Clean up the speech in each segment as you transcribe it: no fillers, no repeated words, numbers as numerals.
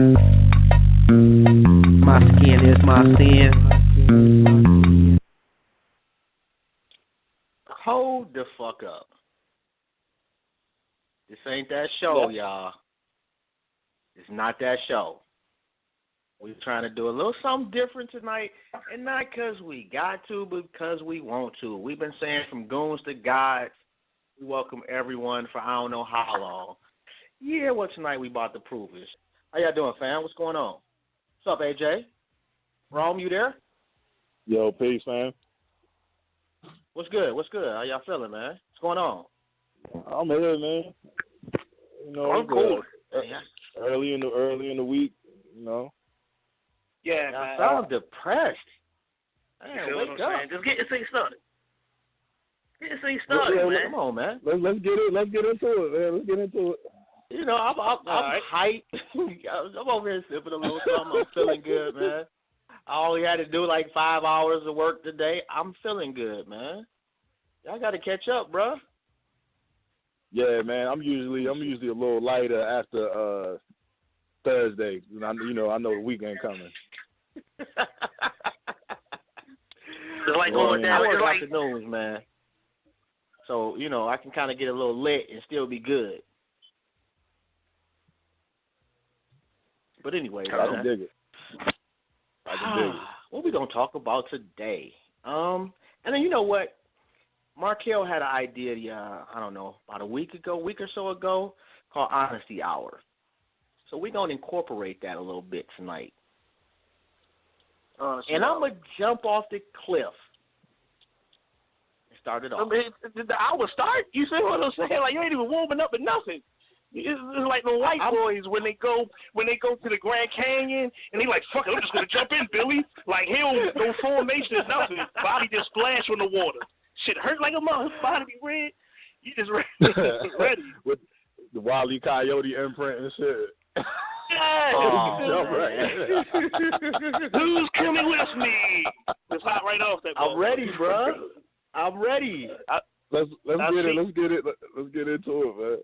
My skin is my sin. Hold the fuck up. This ain't that show, y'all. It's not that show. We're trying to do a little something different tonight, and not because we got to, but because we want to. We've been saying from goons to gods, we welcome everyone for I don't know how long. Yeah, well, tonight we about to prove it. How y'all doing, fam? What's going on? What's up, AJ? Rome, you there? Yo, peace, man. What's good? What's good? How y'all feeling, man? What's going on? I'm here, man. You know, I'm cool. Early in the week, you know. Yeah, I sound depressed. Man, wake up. Just get your thing started. Get your thing started, man. Come on, man. Let's get it. Let's get into it, man. Let's get into it. You know, I'm hyped. I'm over here sipping a little something. I'm feeling good, man. I only had to do like 5 hours of work today. I'm feeling good, man. Y'all got to catch up, bro. Yeah, man. I'm usually a little lighter after Thursday. I know the weekend coming. It's like going down. I work It's afternoons, man. So, you know, I can kind of get a little lit and still be good. But anyway, I can dig it. What we going to talk about today? And then you know what? Markel had an idea, I don't know, about a week or so ago, called Honesty Hour. So we're going to incorporate that a little bit tonight. And I'm going to jump off the cliff and start it off. I mean, did the hour start? You see what I'm saying? Like, you ain't even warming up or nothing. It's like the white boys when they go to the Grand Canyon and they like, fuck it, I'm just gonna jump in, Billy. Like, he'll go formation or nothing. Body just splash on the water. Shit hurt like a mother. Body be red. You just ready. With the Wile E. Coyote imprint and shit. Yeah. Who's coming with me? Just hot right off that. I'm ready, bro. I'm ready. Let's get into it, man.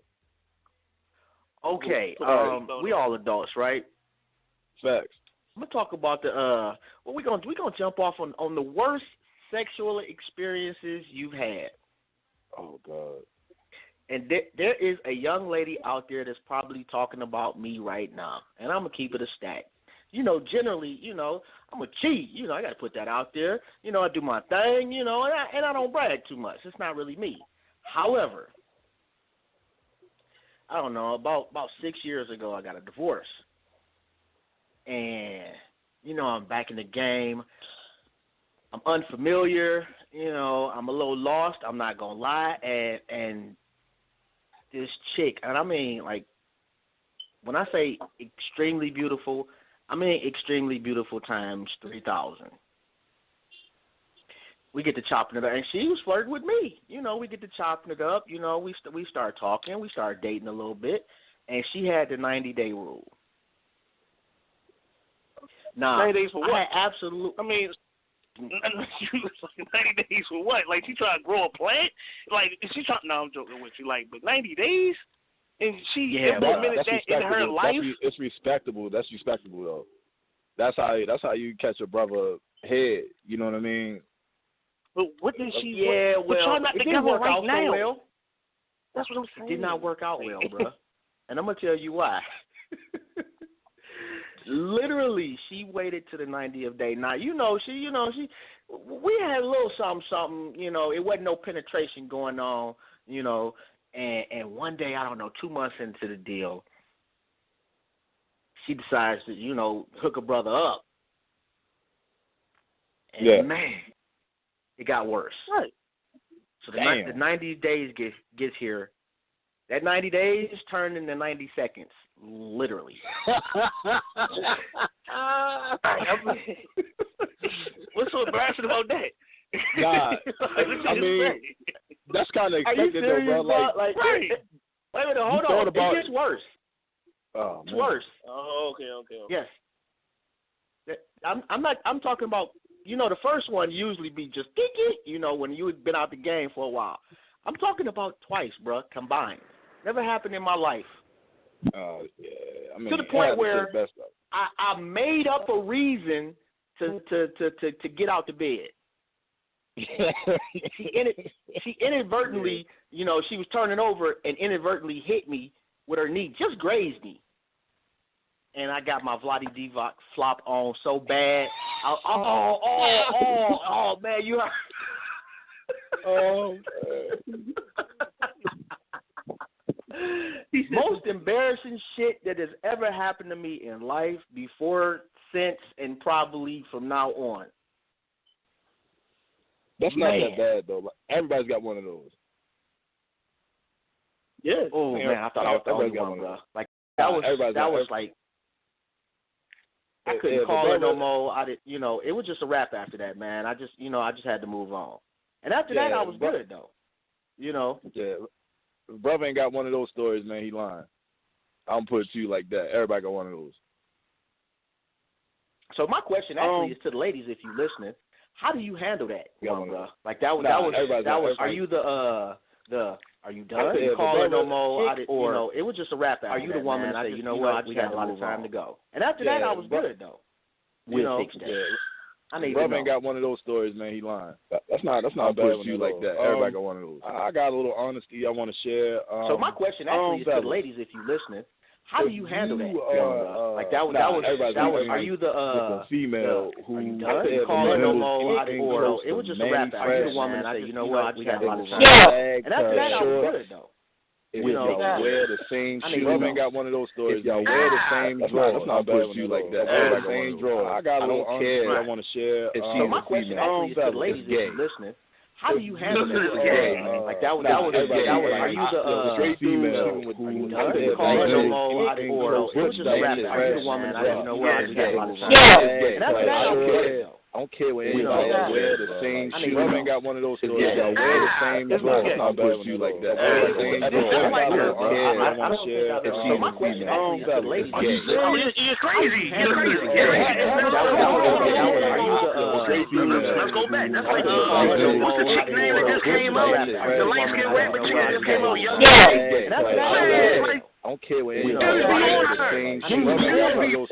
Okay, we all adults, right? Facts. I'm gonna talk about the we're gonna jump off on the worst sexual experiences you've had. Oh God. And there is a young lady out there that's probably talking about me right now, and I'm gonna keep it a stack. You know, generally, you know, I'm a cheat. You know, I gotta put that out there. You know, I do my thing. You know, and I don't brag too much. It's not really me. However, I don't know, about 6 years ago, I got a divorce. And, you know, I'm back in the game. I'm unfamiliar. You know, I'm a little lost. I'm not going to lie. And this chick, and I mean, like, when I say extremely beautiful, I mean extremely beautiful times 3,000. We get to chopping it up, and she was flirting with me. You know, we get to chopping it up. You know, we start talking. We start dating a little bit, and she had the 90-day rule. Nah, 90 days for what? I had I mean, 90 days for what? Like, she trying to grow a plant? Like, is she trying? No, I'm joking with you. Like, but 90 days, and she implemented that in her life. It's respectable. That's respectable though. That's how you catch a brother head. You know what I mean? But what did she? Yeah, well, y'all not it together didn't work right out now. so well. That's what I'm saying. It did not work out well, bro. And I'm gonna tell you why. Literally, she waited to the 90th day. Now, we had a little something. You know, it wasn't no penetration going on. You know, and one day, I don't know, 2 months into the deal, she decides to, you know, hook a brother up. And man, it got worse. Right. So the 90 days gets here. That 90 days turned into 90 seconds, literally. What's so embarrassing about that? Nah, I mean, that's kind of expected though, bro. Like, right. Wait a minute, hold on. It gets worse. Oh, it's worse. Oh, okay. Yes. I'm talking about, you know, the first one usually be just you know, when you had been out the game for a while. I'm talking about twice, bro, combined. Never happened in my life. Yeah. I mean, to the point where I made up a reason to get out the bed. She inadvertently, you know, she was turning over and inadvertently hit me with her knee, just grazed me. And I got my Vlade Divac flop on so bad. Oh, man, you heard. Most embarrassing shit that has ever happened to me in life, before, since, and probably from now on. That's not that bad though. Like, everybody's got one of those. Yeah. Oh man, I thought I was the only one, bro. Like that was like I couldn't call it no more. You know, it was just a wrap after that, man. I just had to move on. And after that, I was good though. You know. Yeah. If brother ain't got one of those stories, man, he lying. I'm put it to you like that. Everybody got one of those. So my question actually is to the ladies, if you listening. How do you handle that, bro? Like that was. Are you are you done? You call it no more, or you know, it was just a wrap. Are you the woman that said, you know what, we got a lot of time to go? And after that, I was good though. We'll fix that. I need brother ain't got one of those stories, man. He lying. That's not bad with you like that. Everybody got one of those. I got a little honesty I want to share. So my question actually is to the ladies, if you listening. How do you handle that? Like that was. Are you the female who? Are you done? You call it no more, or it was just a wrap. Are you the woman that said, you know what, we got a lot of time? And after that, I was good though. If y'all wear the same shoes, I got one of those stories. Y'all wear the same drawers. That's not bad with you like that. Wear the same drawers. I got a little honesty I want to share. So my question actually is to the ladies, if you listening. How do you handle that? Like that was. Are you the straight female? Are you done? You call it no more, or it was just a wrap. Are you the woman that you know what, we got a lot of time? And after that, I was good. I don't care what anybody wear the same shoes. You ain't got one of those stories. Y'all wear the same drawers. It's not bad with you like that. Wear the same drawers. I want to share. If she's a female, you're crazy. You're crazy. Let's go back. That's like what's the chick name that just came out? The light skin red, but chick that just came out young. Yeah. I don't care what anybody wear the same shoes. Y'all wear the same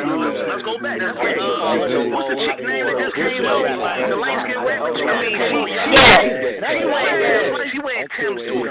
drawers. Let's go back. What's the chick name that just came out? The light skin red, but she wearing Tim's too.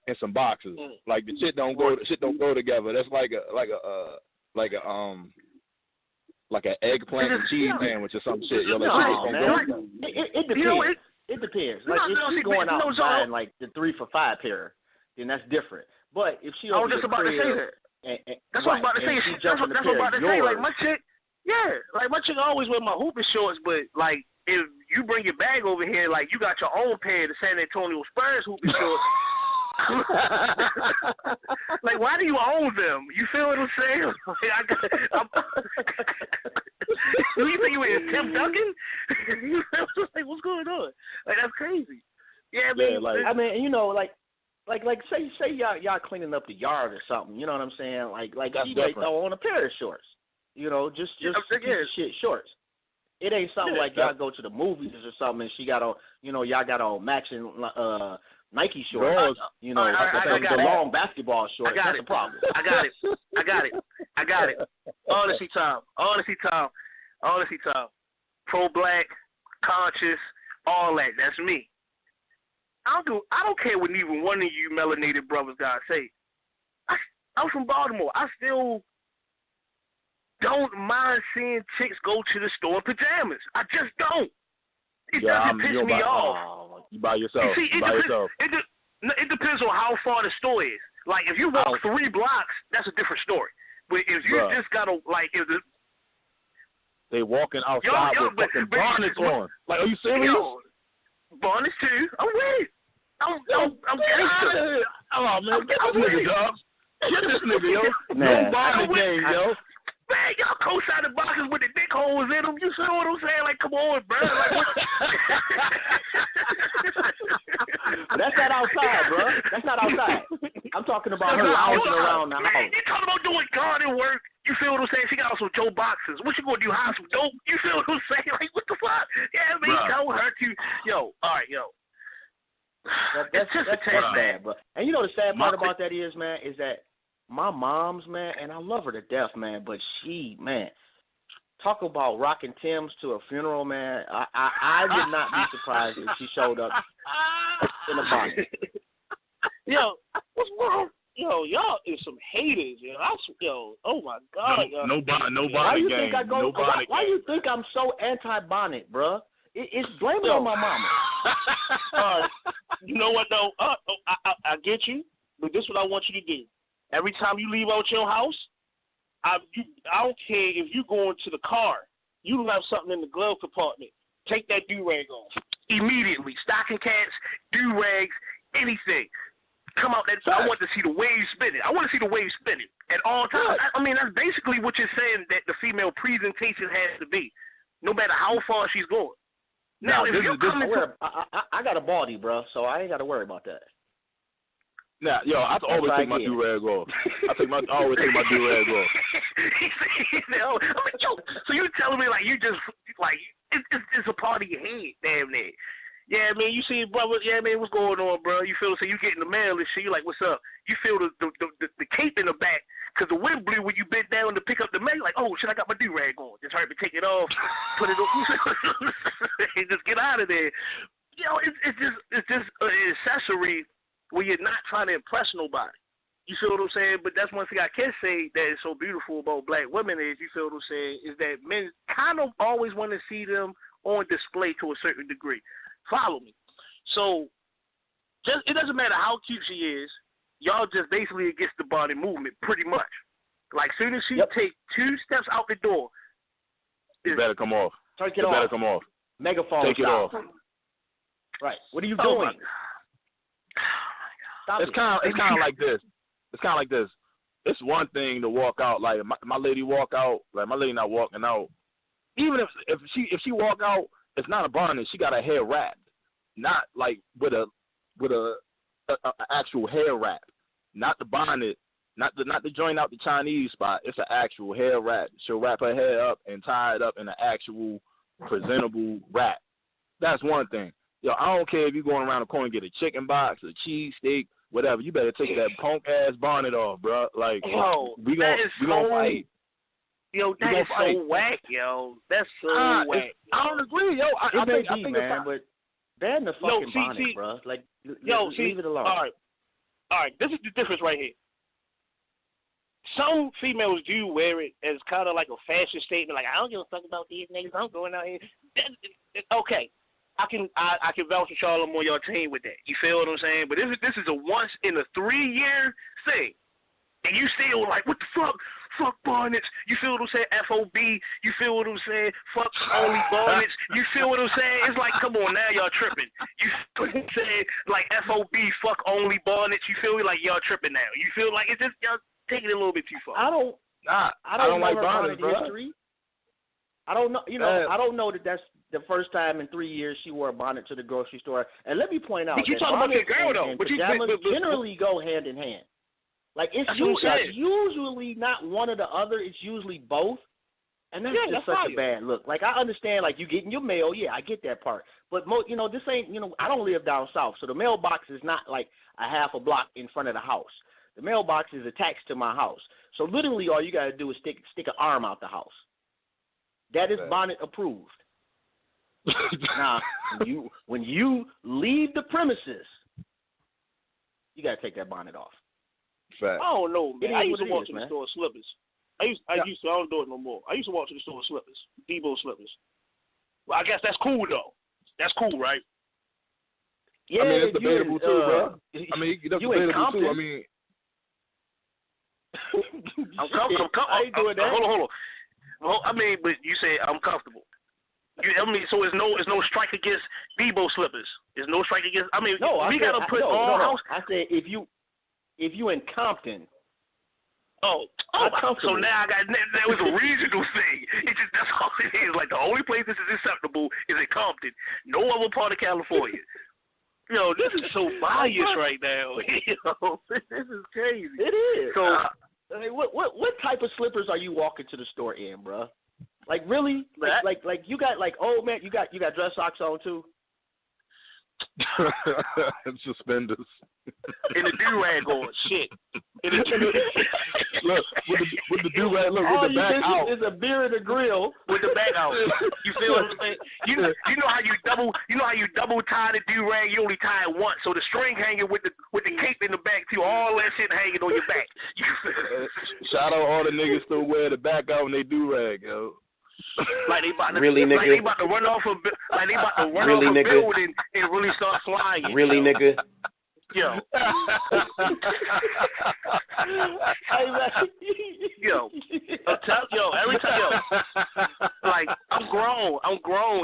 And some boxes, like the shit don't go together. That's like an eggplant and cheese sandwich or some shit. Yo, it depends. It depends. Like if she's going out and buying like the 3 for $5 pair, then that's different. But if she, I was just about to say that. That's what I'm about to say. That's what I'm about to say. Like my chick, like my chick always wear my hooping shorts, but like if you bring your bag over here, like you got your own pair of the San Antonio Spurs hooping shorts. Like, why do you own them? You feel what I'm saying? You think you were Tim Duncan? Like, what's going on? Like, that's crazy. Yeah, I mean, you know, like say y'all cleaning up the yard or something. You know what I'm saying? Like she might throw on a pair of shorts. You know, just shit shorts. It ain't something like y'all go to the movies or something and she got on, you know, y'all got on matching Nike shorts. You know, the long basketball shorts. That's the problem. I got it. Honesty time. Pro-black, conscious, all that. That's me. I don't care what even one of you melanated brothers gotta say. I'm from Baltimore. I still don't mind seeing chicks go to the store in pajamas. I just don't. It doesn't piss me off. You by yourself. See, it depends on how far the store is. Like, if you walk 3 blocks, that's a different story. But if you just gotta, like, if the... They walking outside with fucking bonnets on. Like, are you serious? Bonnets too. I'm with it. I'm gangster. Oh, man, get this nigga, dog. Get this nigga, yo. No bonnet game, yo. Man, y'all co-sided boxes with the dick holes in them. You see what I'm saying? Like, come on, bro. Like, what? That's not outside, bro. That's not outside. I'm talking about her lounging around the house. You talking about doing garden work? You feel what I'm saying? She got on some Joe boxes. What you gonna do? Hide some dope? You feel what I'm saying? Like, what the fuck? Yeah, man, don't hurt you. Yo, all right, yo. That's bad, bro. And you know the sad part about that is, man, is that my mom's, man, and I love her to death, man, but she, man, talk about rocking Timbs to a funeral, man. I would not be surprised if she showed up in a bonnet. Yo, what's wrong? Yo, y'all is some haters, yo. Oh my God, no bonnet game. Why you think I'm so anti-bonnet, bro? It's blaming on my mama. You know what though? I get you, but this is what I want you to do. Every time you leave out your house, I don't care if you go into the car, you left something in the glove compartment. Take that do-rag off immediately. Stocking caps, do-rags, anything. Come out. I want to see the waves spinning. I want to see the waves spinning at all times. I mean, that's basically what you're saying that the female presentation has to be, no matter how far she's going. Now, if you're coming I got a baldy, bro, so I ain't got to worry about that. Nah, yo, I always take my do-rag off. I always take my do-rag off. I mean, yo, so you telling me, like, you just, like, it's a part of your head, damn near. Yeah, I mean, you see, brother, yeah, man, what's going on, bro? You feel, so you get in the mail and shit, you like, what's up? You feel the cape in the back, because the wind blew when you bent down to pick up the mail, like, oh, shit, I got my do-rag on. Just hurry to take it off, put it on, and just get out of there. You know, it's just an accessory where you're not trying to impress nobody. You feel what I'm saying? But that's one thing I can say that is so beautiful about black women is, you feel what I'm saying, is that men kind of always want to see them on display to a certain degree. Follow me. So it doesn't matter how cute she is, y'all just basically against the body movement pretty much. Like, soon as she take 2 steps out the door, it better come off. Take it off. Better come off. Megaphone Take it off. Right. What are you doing? It's kind of like this. It's kind of like this. It's one thing to walk out, like my lady walk out, like my lady not walking out. Even if she walk out, it's not a bonnet. She got her hair wrapped, not like with a actual hair wrap, not the bonnet, not the joint out the Chinese spot. It's an actual hair wrap. She'll wrap her hair up and tie it up in an actual presentable wrap. That's one thing. Yo, I don't care if you going around the corner and get a chicken box, a cheese steak, whatever. You better take that punk ass bonnet off, bro. Like, we gonna fight. Yo, that is so whack, yo. That's so whack. I don't agree, yo. I think man, but ban the fucking bonnet, bro. Like, leave it alone. All right. This is the difference right here. Some females do wear it as kind of like a fashion statement, like, I don't give a fuck about these niggas. I'm going out here. Okay. I can vouch for y'all. I'm on your team with that. You feel what I'm saying? But this is a once in a 3-year thing, and you still like, what the fuck? fuck bonnets. You feel what I'm saying? FOB. You feel what I'm saying? Fuck only bonnets. You feel what I'm saying? It's like, come on, now y'all tripping. You feel what I'm saying? Like FOB, fuck only bonnets. You feel me? Like y'all tripping now. You feel like it's just y'all taking it a little bit too far. I don't don't know like her bonnets, bonnet bro. history. I don't know. I don't know that that's the first time in 3 years she wore a bonnet to the grocery store. And let me point out But you that talking about bonnets your girl, though. and But you- pajamas but- generally go hand in hand. Like it's That's what I'm saying. usually not one or the other. It's usually both. And that's just such a bad look. Like I understand, like you getting your mail, yeah, I get that part. But this ain't, I don't live down south, so the mailbox is not like a half a block in front of the house. The mailbox is attached to my house, so literally all you got to do is stick an arm out the house. That is bonnet approved. Now, when you leave the premises, you got to take that bonnet off. Fact. I don't know, man. I used to walk to the man. store in slippers. I don't do it no more. I used to walk to the store in slippers, Debo slippers. Well, I guess that's cool though. That's cool, right? Yeah, I mean, it's debatable too, bro. I mean, that's you in debatable too. I Compton. mean, I'm comfortable. I ain't doing that. Hold on. Well, I mean, but you say I'm comfortable. So it's no strike against Debo slippers. There's no strike against. I mean, we gotta put all house. I said if you in Compton. So now that was a regional thing. It just that's all it is. Like the only place this is acceptable is in Compton. No other part of California. This is so biased right now. This is crazy. It is. So, I mean, what type of slippers are you walking to the store in, bro? Like really? Like you got old man. You got dress socks on too. Suspenders. And the do-rag on, shit. Look, with the do-rag, look, with the back out. It's a beer in the grill with the back out. You feel what I'm saying? You know how you double tie the do-rag, you only tie it once, so the string hanging with the cape in the back too, all that shit hanging on your back. Shout out all the niggas still wear the back out when they do-rag, yo. Like they about to run off a building and really start flying. Really, nigga? Yo. Every time, like I'm grown,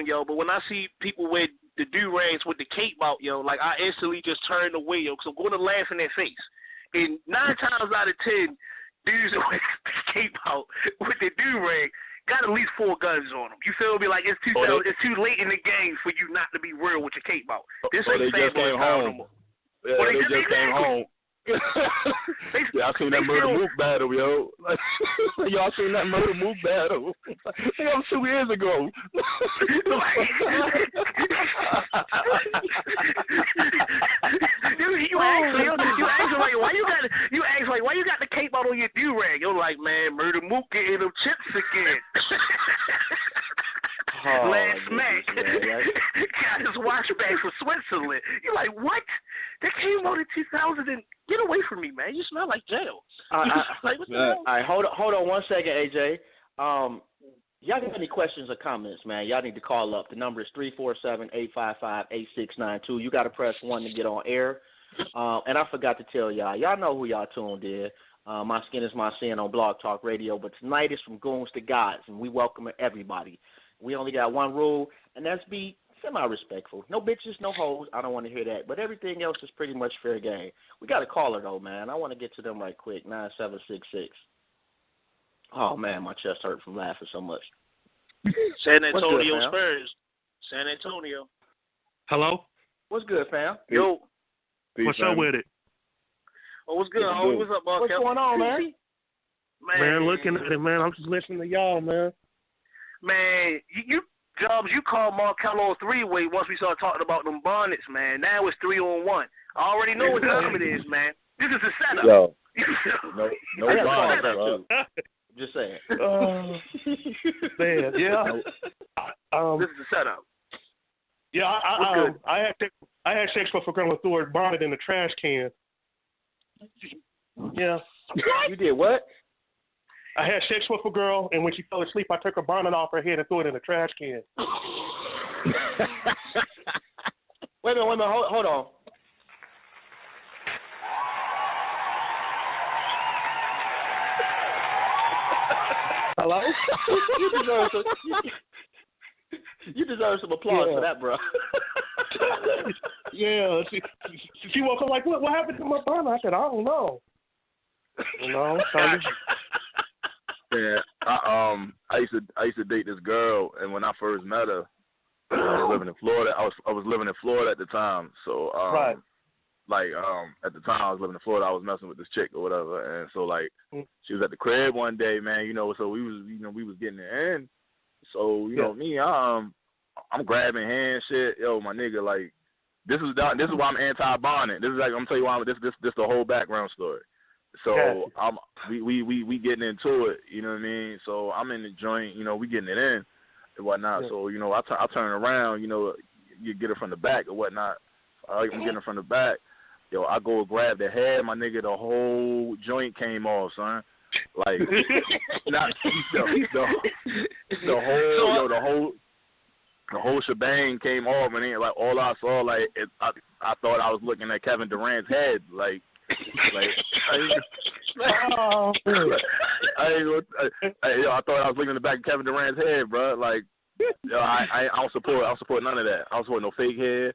yo. But when I see people wear the do-rags with the cape out, yo, like I instantly just turn away, yo, because I'm going to laugh in their face. And 9 times out of 10, dudes with the cape out with the do-rag got at least 4 guns on them. You feel me? Like it's too late in the game for you not to be real with your cape out. This ain't they just came home. No more. Yeah, they just came home. Y'all seen that murder mook battle, yo. Y'all seen that murder mook battle? That was 2 years ago. You ask why you got the cape out on your do-rag? You're like, man, murder mook getting them chips again. Last smack. Got his watch back from Switzerland. You're like, what? That came out in 2000 and get away from me, man. You smell like jail. Like, what the hell? All right, hold on 1 second, AJ. Y'all got any questions or comments, man? Y'all need to call up. The number is 347-855-8692. You got to press 1 to get on air. And I forgot to tell y'all know who y'all tuned in. My Skin is My Sin on Blog Talk Radio. But tonight is From Goons to Gods, and we welcome everybody. We only got one rule, and that's be semi-respectful. No bitches, no hoes. I don't want to hear that. But everything else is pretty much fair game. We got a caller, though, man. I want to get to them right quick, 9766. Oh, man, my chest hurt from laughing so much. San Antonio Spurs. San Antonio. Hello? What's good, fam? Yo. What's up with it? Oh, what's good, homie? What's up, boss? What's going on, man? Man, looking at it, man. I'm just listening to y'all, man. Man, you Jobs, you called Markello a 3-way once we started talking about them bonnets, man. Now it's 3-on-1. I already know what time it is, man. This is a setup. Yo. No bonnets, bro. Just saying. Man, yeah. This is a setup. Yeah, I had sex with a girl and threw her bonnet in the trash can. Yeah. You did what? I had sex with a girl, and when she fell asleep, I took her bonnet off her head and threw it in the trash can. Wait a minute, hold on. Hello? You deserve some applause for that, bro. Yeah, she woke up like, what happened to my brother? I said, I don't know. You know, so yeah, I used to date this girl, and when I first met her, I was living in Florida. I was living in Florida at the time, so right. Like at the time I was living in Florida, I was messing with this chick or whatever, and so like she was at the crib one day, man. You know, so we was getting it in. So you know me, I'm grabbing hands, shit. Yo, my nigga, like this is why I'm anti-bonding. This is like I'm telling you why this the whole background story. So we getting into it, you know what I mean? So I'm in the joint, you know, we getting it in and whatnot. So, you know, I turn around, you know, you get it from the back or whatnot. I'm getting it from the back. Yo, I go grab the head, my nigga, the whole joint came off, son. Like not the whole shebang came off, and then like all I saw, like I thought I was looking at Kevin Durant's head, like I thought I was looking in the back of Kevin Durant's head, bro. Like, yo, I don't support none of that. I don't support no fake hair.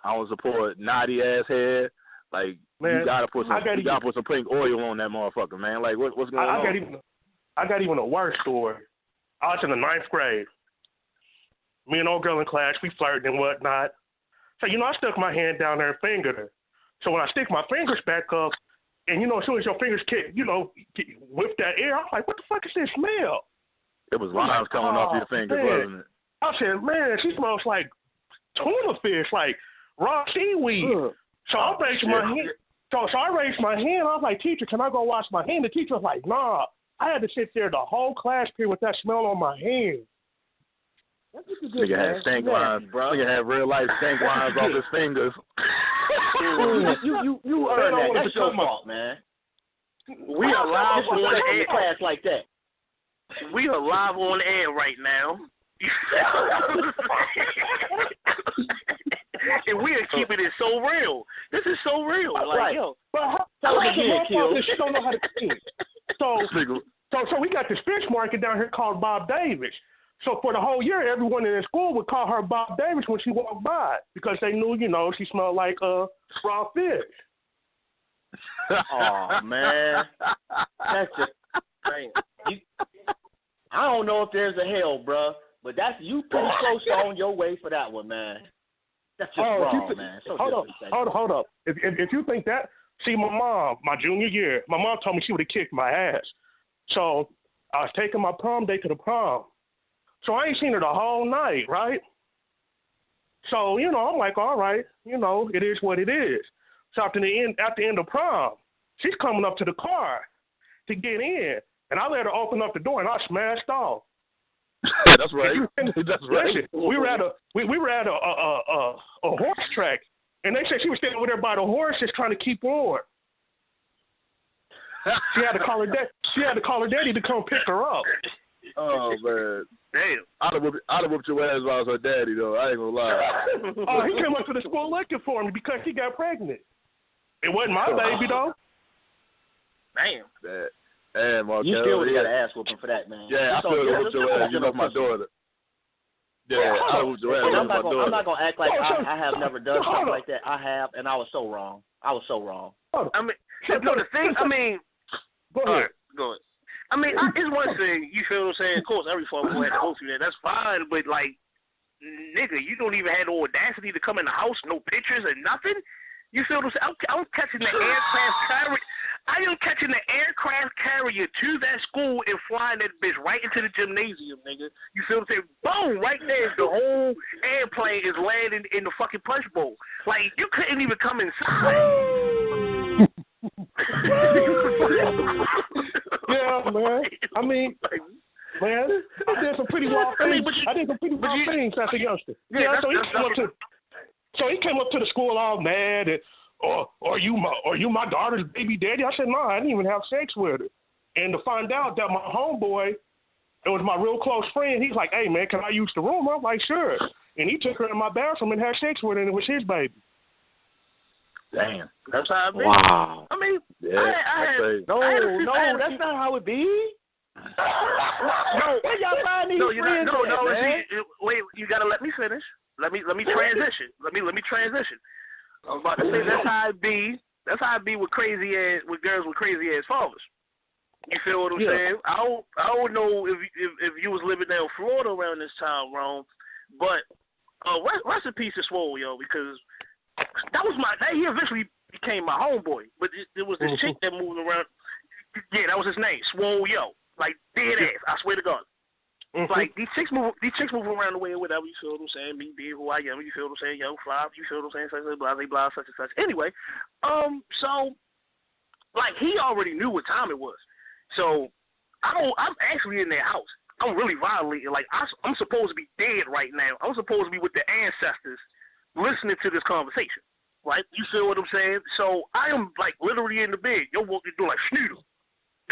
I don't support naughty ass hair. Like, man, you gotta put some pink oil on that motherfucker, man. Like, what's going on? I got even a worse story. I was in the 9th grade. Me and old girl in class, we flirted and whatnot. So, you know, I stuck my hand down there and fingered her. So when I stick my fingers back up, and, you know, as soon as your fingers whip that air, I'm like, what the fuck is this smell? It was lines coming off your fingers, wasn't it? I said, man, she smells like tuna fish, like raw seaweed. So I raised my hand. So I raised my hand. I was like, teacher, can I go wash my hand? The teacher was like, nah. I had to sit there the whole class period with that smell on my hand. Nigga had stank lines, bro. Nigga had real life stank lines off his fingers. You earned that. That's your fault, man. We are live on the air. Class like that. We are live on the air right now. And we are keeping it so real. This is so real. Like, yo. But tell us again, Kill. She don't know how to clean. So we got this fish market down here called Bob Davis. So for the whole year, everyone in the school would call her Bob Davis when she walked by because they knew, you know, she smelled like raw fish. Oh, man. That's just, man, I don't know if there's a hell, bro, but that's you pretty close on your way for that one, man. That's just wrong, man. So hold up. If you think that, see, my mom, my junior year, my mom told me she would have kicked my ass. So I was taking my prom date to the prom. So I ain't seen her the whole night, right? So, you know, I'm like, all right, you know, it is what it is. So at the end of prom, she's coming up to the car to get in, and I let her open up the door, and I smashed off. That's right. That's right. Listen, we were at a horse track, and they said she was standing over there by the horses trying to keep on. She had to call her daddy to come pick her up. Oh man, damn! I'd have whooped your ass if I was her daddy, though. I ain't gonna lie. He came up to the school looking for me because he got pregnant. It wasn't my baby, though. Damn. Damn, Mark. You still would have got an ass whooping for that, man. Yeah, I still would have whooped your ass. You love my daughter. Yeah, I whooped your ass. I'm not gonna act like I have never done something like that. I have, and I was so wrong. I mean, no, the thing. I mean, go ahead. Go ahead. I mean, it's one thing, you feel what I'm saying? Of course, every father will have to go through that. That's fine, but, like, nigga, you don't even have the audacity to come in the house, no pictures or nothing? You feel what I'm saying? I'm catching the aircraft carrier. I am catching the aircraft carrier to that school and flying that bitch right into the gymnasium, nigga. You feel what I'm saying? Boom, right there. The whole airplane is landing in the fucking punch bowl. Like, you couldn't even come inside. Yeah, man. I mean, man, I did some pretty wild things. I did some pretty wild things as a youngster. Yeah, so he came up to the school all mad and, are you my daughter's baby daddy? I said, no, I didn't even have sex with her. And to find out that my homeboy, it was my real close friend, he's like, hey, man, can I use the room? I'm like, sure. And he took her in my bathroom and had sex with her, and it was his baby. Damn. That's how it be. Wow. I mean, no, that's not how it be. Where y'all find these friends? Wait, you gotta let me finish. Let me transition. Let me transition. I was about to say that's how it be. That's how it be with girls with crazy ass fathers. You feel what I'm saying? I don't know if you was living down in Florida around this time, Rome, but rest in peace to Swole, yo, because he eventually became my homeboy. But it was this chick that moved around. Yeah, that was his name, Swole, yo, like dead ass. I swear to God. Like these chicks move around the way or whatever. You feel what I'm saying? Me being who I am. You feel what I'm saying? Young fly. You feel what I'm saying? Such blah blah such and such. Anyway, so like he already knew what time it was. So I'm actually in their house. I'm really violating. Like I'm supposed to be dead right now. I'm supposed to be with the ancestors, listening to this conversation. Right? You feel what I'm saying? So I am like literally in the bed. Yo, what you do like Schnoodle.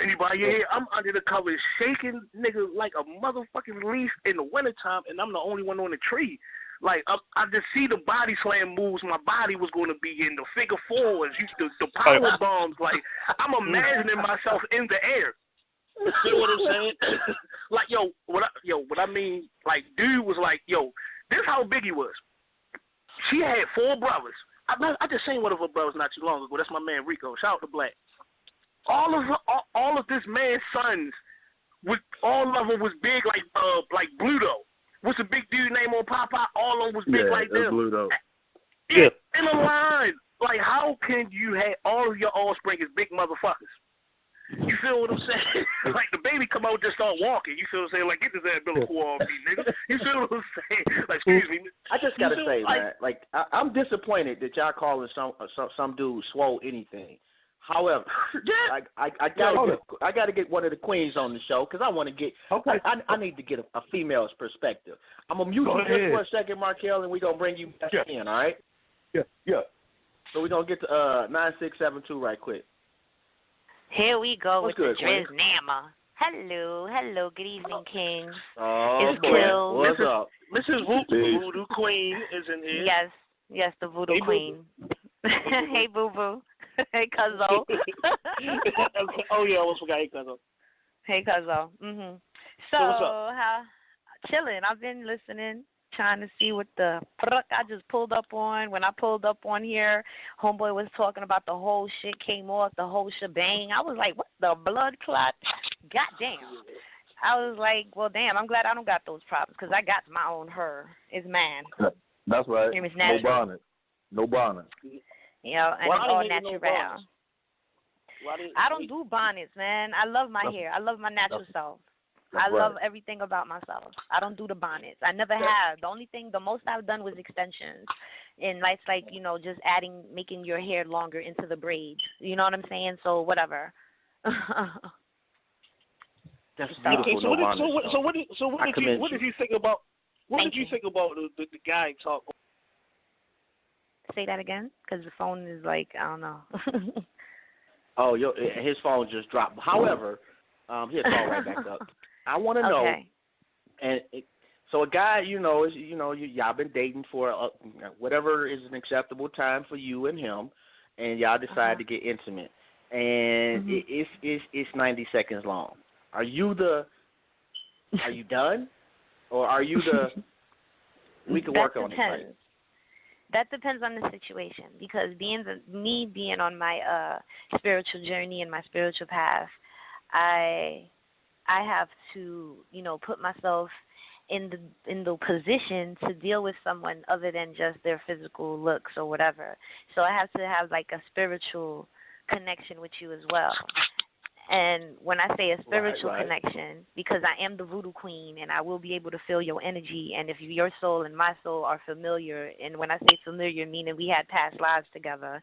Anybody here? I'm under the covers shaking, nigga, like a motherfucking leaf in the wintertime, and I'm the only one on the tree. Like, I just see the body slam moves. My body was going to be in the figure fours, the power bombs. Like, I'm imagining myself in the air. You feel what I'm saying? Like, what I mean, like, dude was like, yo, this is how big he was. She had 4 brothers. I just seen one of her brothers not too long ago. That's my man Rico. Shout out to Black. All of this man's sons, all of them was big like Bluto. What's a big dude named on Popeye? All of them was big like them. Bluto. Yeah, in a line. Like, how can you have all of your offspring as big motherfuckers? You feel what I'm saying? Like, the baby come out and just start walking. You feel what I'm saying? Like, get this umbilical off me, nigga. You feel what I'm saying? Like, excuse me. I just gotta say, man, like, I'm disappointed that y'all calling some dude Swole anything. However, I gotta get one of the queens on the show because I want to get. Okay. I need to get a female's perspective. I'm gonna mute you just for a second, Markel, and we're gonna bring you back in. All right? Yeah. So we're gonna get to 9672 right quick. Here we go. What's with good, the Driz Nama. Hello. Good evening, King. Oh, it's Kill. What's up? Mrs. Voodoo Queen is in here. Yes, the Voodoo Queen. Hey, Boo Boo. Hey, Cuzzo. Oh, yeah, I almost forgot. Hey, Cuzzo. Hey, Cuzzo. Mm-hmm. So how chilling. I've been listening, trying to see what the fuck I just pulled up on. When I pulled up on here, homeboy was talking about the whole shit came off, the whole shebang. I was like, what the blood clot? Goddamn. I was like, well, damn, I'm glad I don't got those problems because I got my own her. It's man. That's right. No bonnet. Yeah, and it's all natural. I don't do bonnets, man. I love my hair. I love my natural self. I love everything about myself. I don't do the bonnets. I never have. The most I've done was extensions. And that's like, just making your hair longer into the braids. You know what I'm saying? So whatever. That's beautiful. So what did you think about the guy talk? Say that again, because the phone is like, I don't know. Oh, his phone just dropped. However, he'll call right back up. I want to know, so a guy, y'all been dating for whatever is an acceptable time for you and him, and y'all decide to get intimate, and it's 90 seconds long. Are you done, or are you we can work on it? Right? That depends on the situation, because me being on my spiritual journey and my spiritual path, I have to, put myself in the position to deal with someone other than just their physical looks or whatever. So I have to have like a spiritual connection with you as well. And when I say a spiritual connection, because I am the voodoo queen and I will be able to feel your energy, and if your soul and my soul are familiar, and when I say familiar, meaning we had past lives together,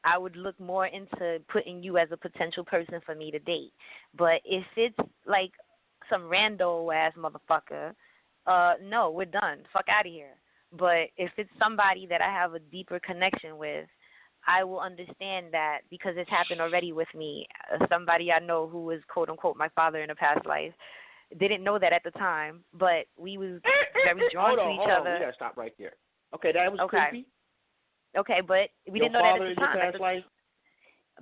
I would look more into putting you as a potential person for me to date. But if it's like some rando-ass motherfucker, no, we're done. Fuck out of here. But if it's somebody that I have a deeper connection with, I will understand that because it's happened already with me. Somebody I know who was, quote-unquote, my father in a past life didn't know that at the time, but we was very drawn to each other. We got to stop right there. Okay, that was creepy? Okay, but we didn't know that at the time. Your father in your past life?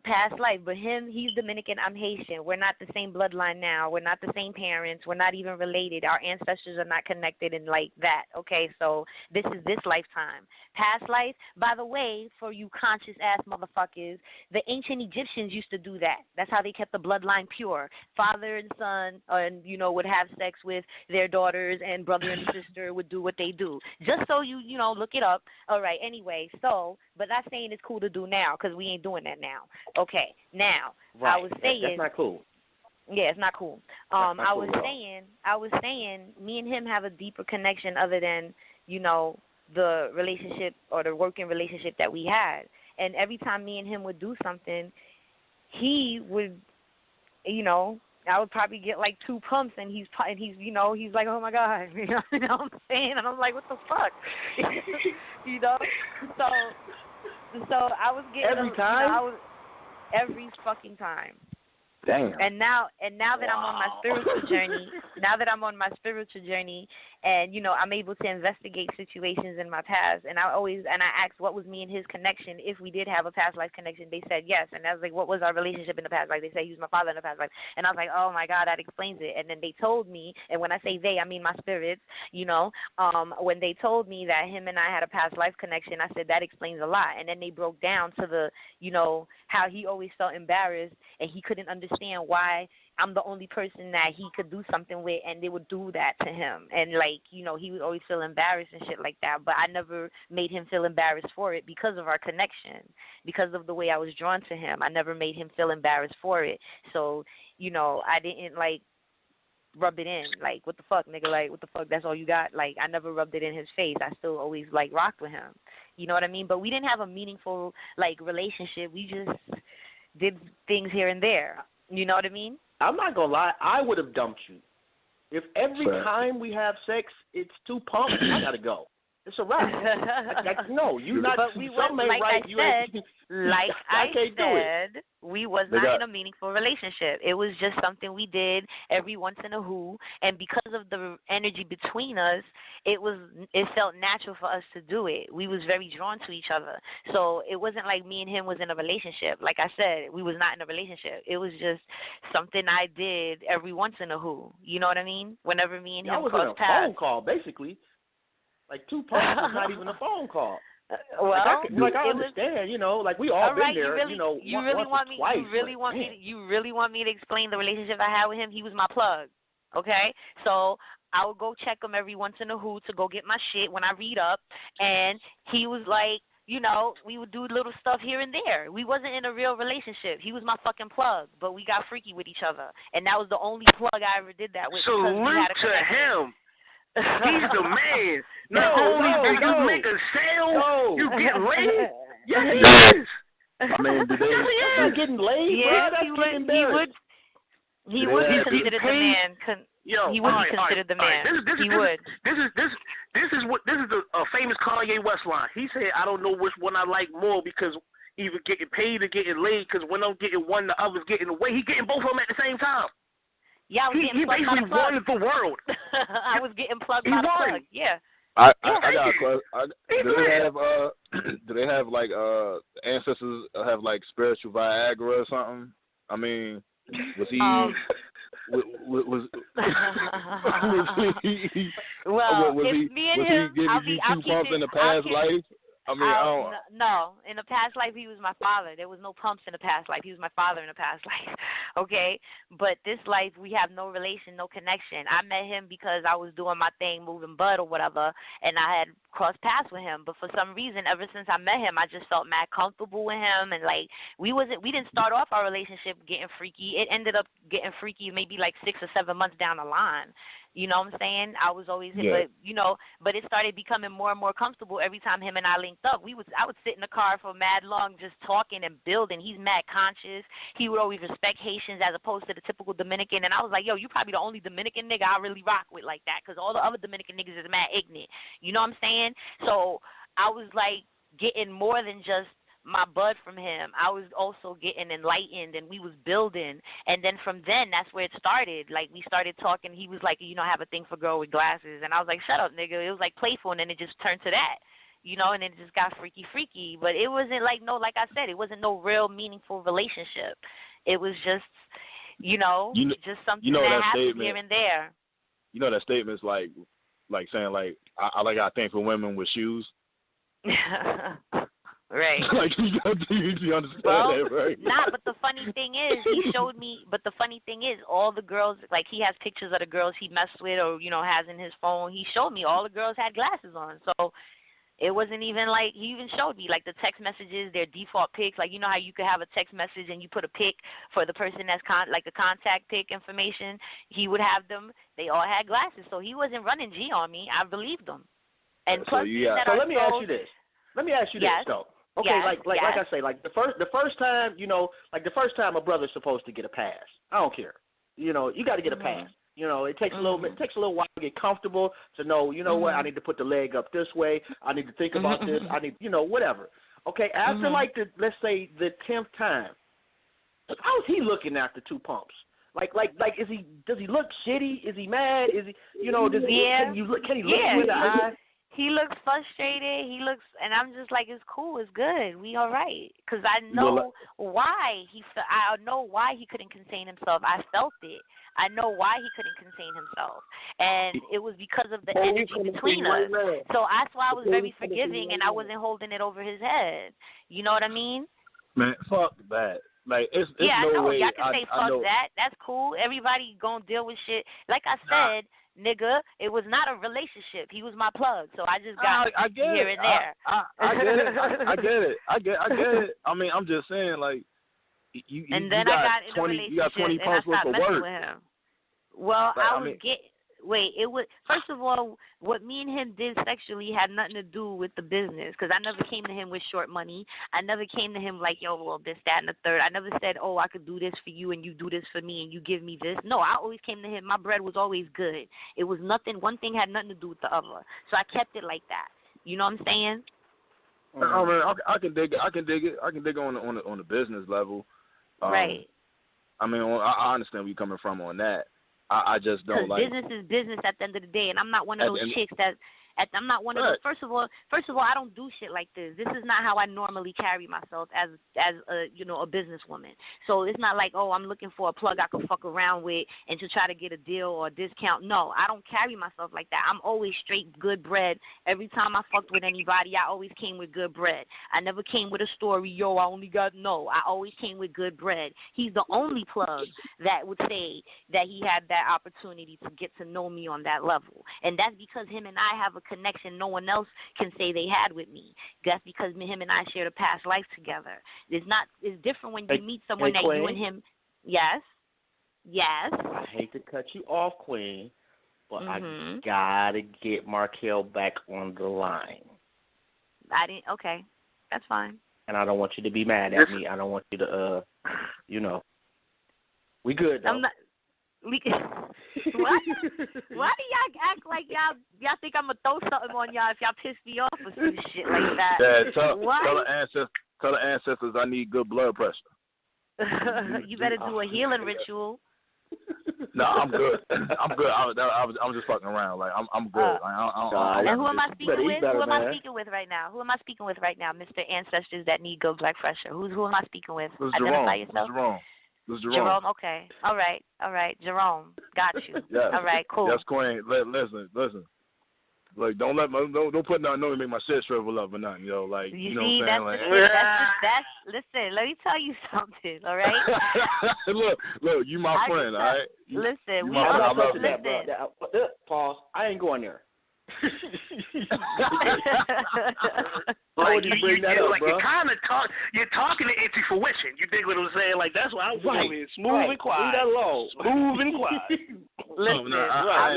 Past life, but he's Dominican, I'm Haitian. We're not the same bloodline now. We're not the same parents. We're not even related. Our ancestors are not connected in like that. Okay, so this is this lifetime. Past life, by the way, for you conscious ass motherfuckers, the ancient Egyptians used to do that. That's how they kept the bloodline pure. Father and son, and would have sex with their daughters, and brother and sister would do what they do. Just so you look it up. All right. Anyway, but not saying it's cool to do now because we ain't doing that now. Okay, now right. I was saying that's not cool. Yeah, it's not cool. Not I cool was saying, me and him have a deeper connection other than the relationship or the working relationship that we had. And every time me and him would do something, he would, I would probably get like 2 pumps, and he's like, oh my God, you know what I'm saying? And I'm like, what the fuck, So I was getting every time. Every fucking time. Damn. And now that I'm on my spiritual journey, and I'm able to investigate situations in my past, and I asked what was me and his connection, if we did have a past life connection. They said yes, and I was like, what was our relationship in the past life? They said he was my father in the past life, and I was like, oh my God, that explains it. And then they told me, and when I say they, I mean my spirits, when they told me that him and I had a past life connection, I said that explains a lot. And then they broke down to the, how he always felt embarrassed, and he couldn't understand why I'm the only person that he could do something with, and they would do that to him. And, he would always feel embarrassed and shit like that. But I never made him feel embarrassed for it because of our connection, because of the way I was drawn to him. I never made him feel embarrassed for it. So, I didn't, rub it in. Like, what the fuck, nigga? Like, what the fuck? That's all you got? Like, I never rubbed it in his face. I still always, rocked with him. You know what I mean? But we didn't have a meaningful, relationship. We just did things here and there. You know what I mean? I'm not going to lie. I would have dumped you. If every time we have sex, it's 2 pumps, I got to go. It's a wrap. No, you're not. But we were, like right. I said, we was not in a meaningful relationship. It was just something we did every once in a who, and because of the energy between us, it felt natural for us to do it. We was very drawn to each other, so it wasn't like me and him was in a relationship. Like I said, we was not in a relationship. It was just something I did every once in a who. You know what I mean? Whenever me and him crossed paths. That was a phone call, basically. Like 2 pumps is not even a phone call. Well, I understand, we all been there, you really want me to explain the relationship I had with him? He was my plug, okay? So I would go check him every once in a who to go get my shit when I read up, and he was like, we would do little stuff here and there. We wasn't in a real relationship. He was my fucking plug, but we got freaky with each other, and that was the only plug I ever did that with. Salute to him. He's the man. Not only do you make a sale, you get laid. Yes, he is. I mean, that's getting laid, yeah, bro. He would be considered the man. He would be considered the man. He would. This is a famous Kanye West line. He said, "I don't know which one I like more because either getting paid or getting laid. Because when I'm getting one, the other's getting away. He getting both of them at the same time." Yeah, I was getting plugged by the plug. He basically wanted the world. I was getting plugged by the plug. Yeah. I got a question. Do they have ancestors have spiritual Viagra or something? I mean, was he was if me and him, was he giving you 2 pumps in the past life? I mean, no. In the past life, he was my father. There was no pumps in the past life. He was my father in the past life. Okay? But this life, we have no relation, no connection. I met him because I was doing my thing, moving bud or whatever, and I had crossed paths with him. But for some reason, ever since I met him, I just felt mad comfortable with him. And, we didn't start off our relationship getting freaky. It ended up getting freaky maybe 6 or 7 months down the line. You know what I'm saying? I was always, but it started becoming more and more comfortable every time him and I linked up. I would sit in the car for mad long just talking and building. He's mad conscious. He would always respect Haitians as opposed to the typical Dominican. And I was like, yo, you probably the only Dominican nigga I really rock with like that because all the other Dominican niggas is mad ignorant. You know what I'm saying? So I was getting more than just my bud from him. I was also getting enlightened, and we was building. And then from then, that's where it started. We started talking. He was like, I have a thing for girl with glasses. And I was like, shut up, nigga. It was playful, and then it just turned to that. and it just got freaky. But it wasn't like I said, it wasn't no real meaningful relationship. It was just, just something that happened here and there. You know that statement's like saying like I got a thing for women with shoes. Right. Like you understand that, right? Nah, but the funny thing is, he showed me. But the funny thing is, all the girls, like he has pictures of the girls he messed with, or has in his phone. He showed me all the girls had glasses on, so it wasn't even like he even showed me like the text messages, their default pics. Like how you could have a text message and you put a pic for the person that's like the contact pic information. He would have them. They all had glasses, so he wasn't running G on me. I believed him. And plus, so let me ask you this. Yes. Though. Okay, yes. like I say, like the first time, like the first time a brother's supposed to get a pass. I don't care. You got to get a pass. It takes a little bit. It takes a little while to get comfortable to know. What? I need to put the leg up this way. I need to think about this. I need, whatever. Okay. After like let's say the 10th time, how's he looking after two pumps? Like does he look shitty? Is he mad? Is he can he look you in the eye? He looks frustrated. And I'm just like, it's cool, it's good, we all right. Because I know why I know why he couldn't contain himself. I felt it. I know why he couldn't contain himself, and it was because of the energy between us. So that's why I was very forgiving, and I wasn't holding it over his head. You know what I mean? Man, fuck that. Like it's no I know. Y'all can say fuck that. That's cool. Everybody gonna deal with shit. Like I said. Nigga, it was not a relationship. He was my plug, so I just got here and there. I get it. I get it. I mean, I'm just saying, like, you then got I got in 20, a relationship, you got 20 and I stopped for messing work. with him. Well, it was first of all, what me and him did sexually had nothing to do with the business, because I never came to him with short money. I never came to him like, yo, well, this, that, and the third. I never said, oh, I could do this for you and you do this for me and you give me this. No, I always came to him. My bread was always good. It was nothing. One thing had nothing to do with the other. So I kept it like that. You know what I'm saying? I mean, I can dig it. I can dig it on the business level. Right. I mean, I understand where you're coming from on that. I just don't like. Business is business at the end of the day, and I'm not one of those chicks that. I'm not one of those. First of all, I don't do shit like this. This is not how I normally carry myself as a businesswoman. So it's not like, oh, I'm looking for a plug I can fuck around with and to try to get a deal or a discount. No, I don't carry myself like that. I'm always straight good bread. Every time I fucked with anybody, I always came with good bread. I never came with a story, yo, I only got I always came with good bread. He's the only plug that would say that he had that opportunity to get to know me on that level. And that's because him and I have a connection no one else can say they had with me. That's because him and I shared a past life together. It's different when you meet someone that Queen, you and him. Yes. I hate to cut you off, Queen, but I gotta get Markel back on the line. Okay, that's fine. And I don't want you to be mad at me. I don't want you to, we good though. What? Why do y'all act like y'all think I'm gonna throw something on y'all if y'all piss me off or some shit like that? Yeah, tell the ancestors I need good blood pressure. You better do a healing ritual. No, I'm good. I'm good. I'm just fucking around. Like I'm good. And who am I speaking with? Who am I speaking with right now? Who am I speaking with right now, Mr. Ancestors that need good blood pressure? Who am I speaking with? Identify yourself. This is Jerome. Okay. All right. Jerome. Got you. Yes. All right, cool. Yes, Queen. Listen. Like, don't put nothing on me, make my shit shrivel up or nothing, yo. Like, you know what I'm saying? Listen, let me tell you something, all right? Look, you my friend, all right? Listen, Pause. I ain't going there. Like you're talking to into fruition. You dig what I'm saying? Like that's what I'm doing. Smooth and quiet. Leave that alone. Smooth and quiet. Listen, I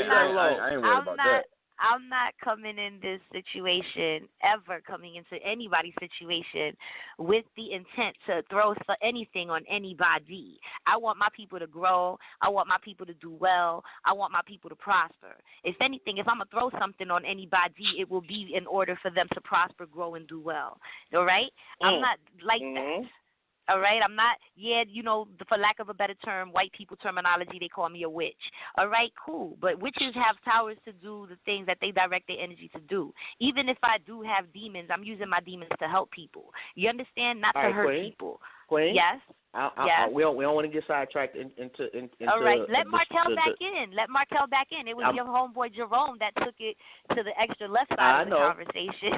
ain't worried about that. I'm not coming in this situation, ever coming into anybody's situation with the intent to throw anything on anybody. I want my people to grow. I want my people to do well. I want my people to prosper. If anything, if I'm going to throw something on anybody, it will be in order for them to prosper, grow, and do well. All right? I'm not like that. All right, I'm not, for lack of a better term, white people terminology, they call me a witch. All right, cool. But witches have powers to do the things that they direct their energy to do. Even if I do have demons, I'm using my demons to help people. You understand? Not to hurt people. Queen? Yes? Yes. We don't want to get sidetracked into all right, let Markel back in. Let Markel back in. It was your homeboy Jerome that took it to the extra left side of the conversation.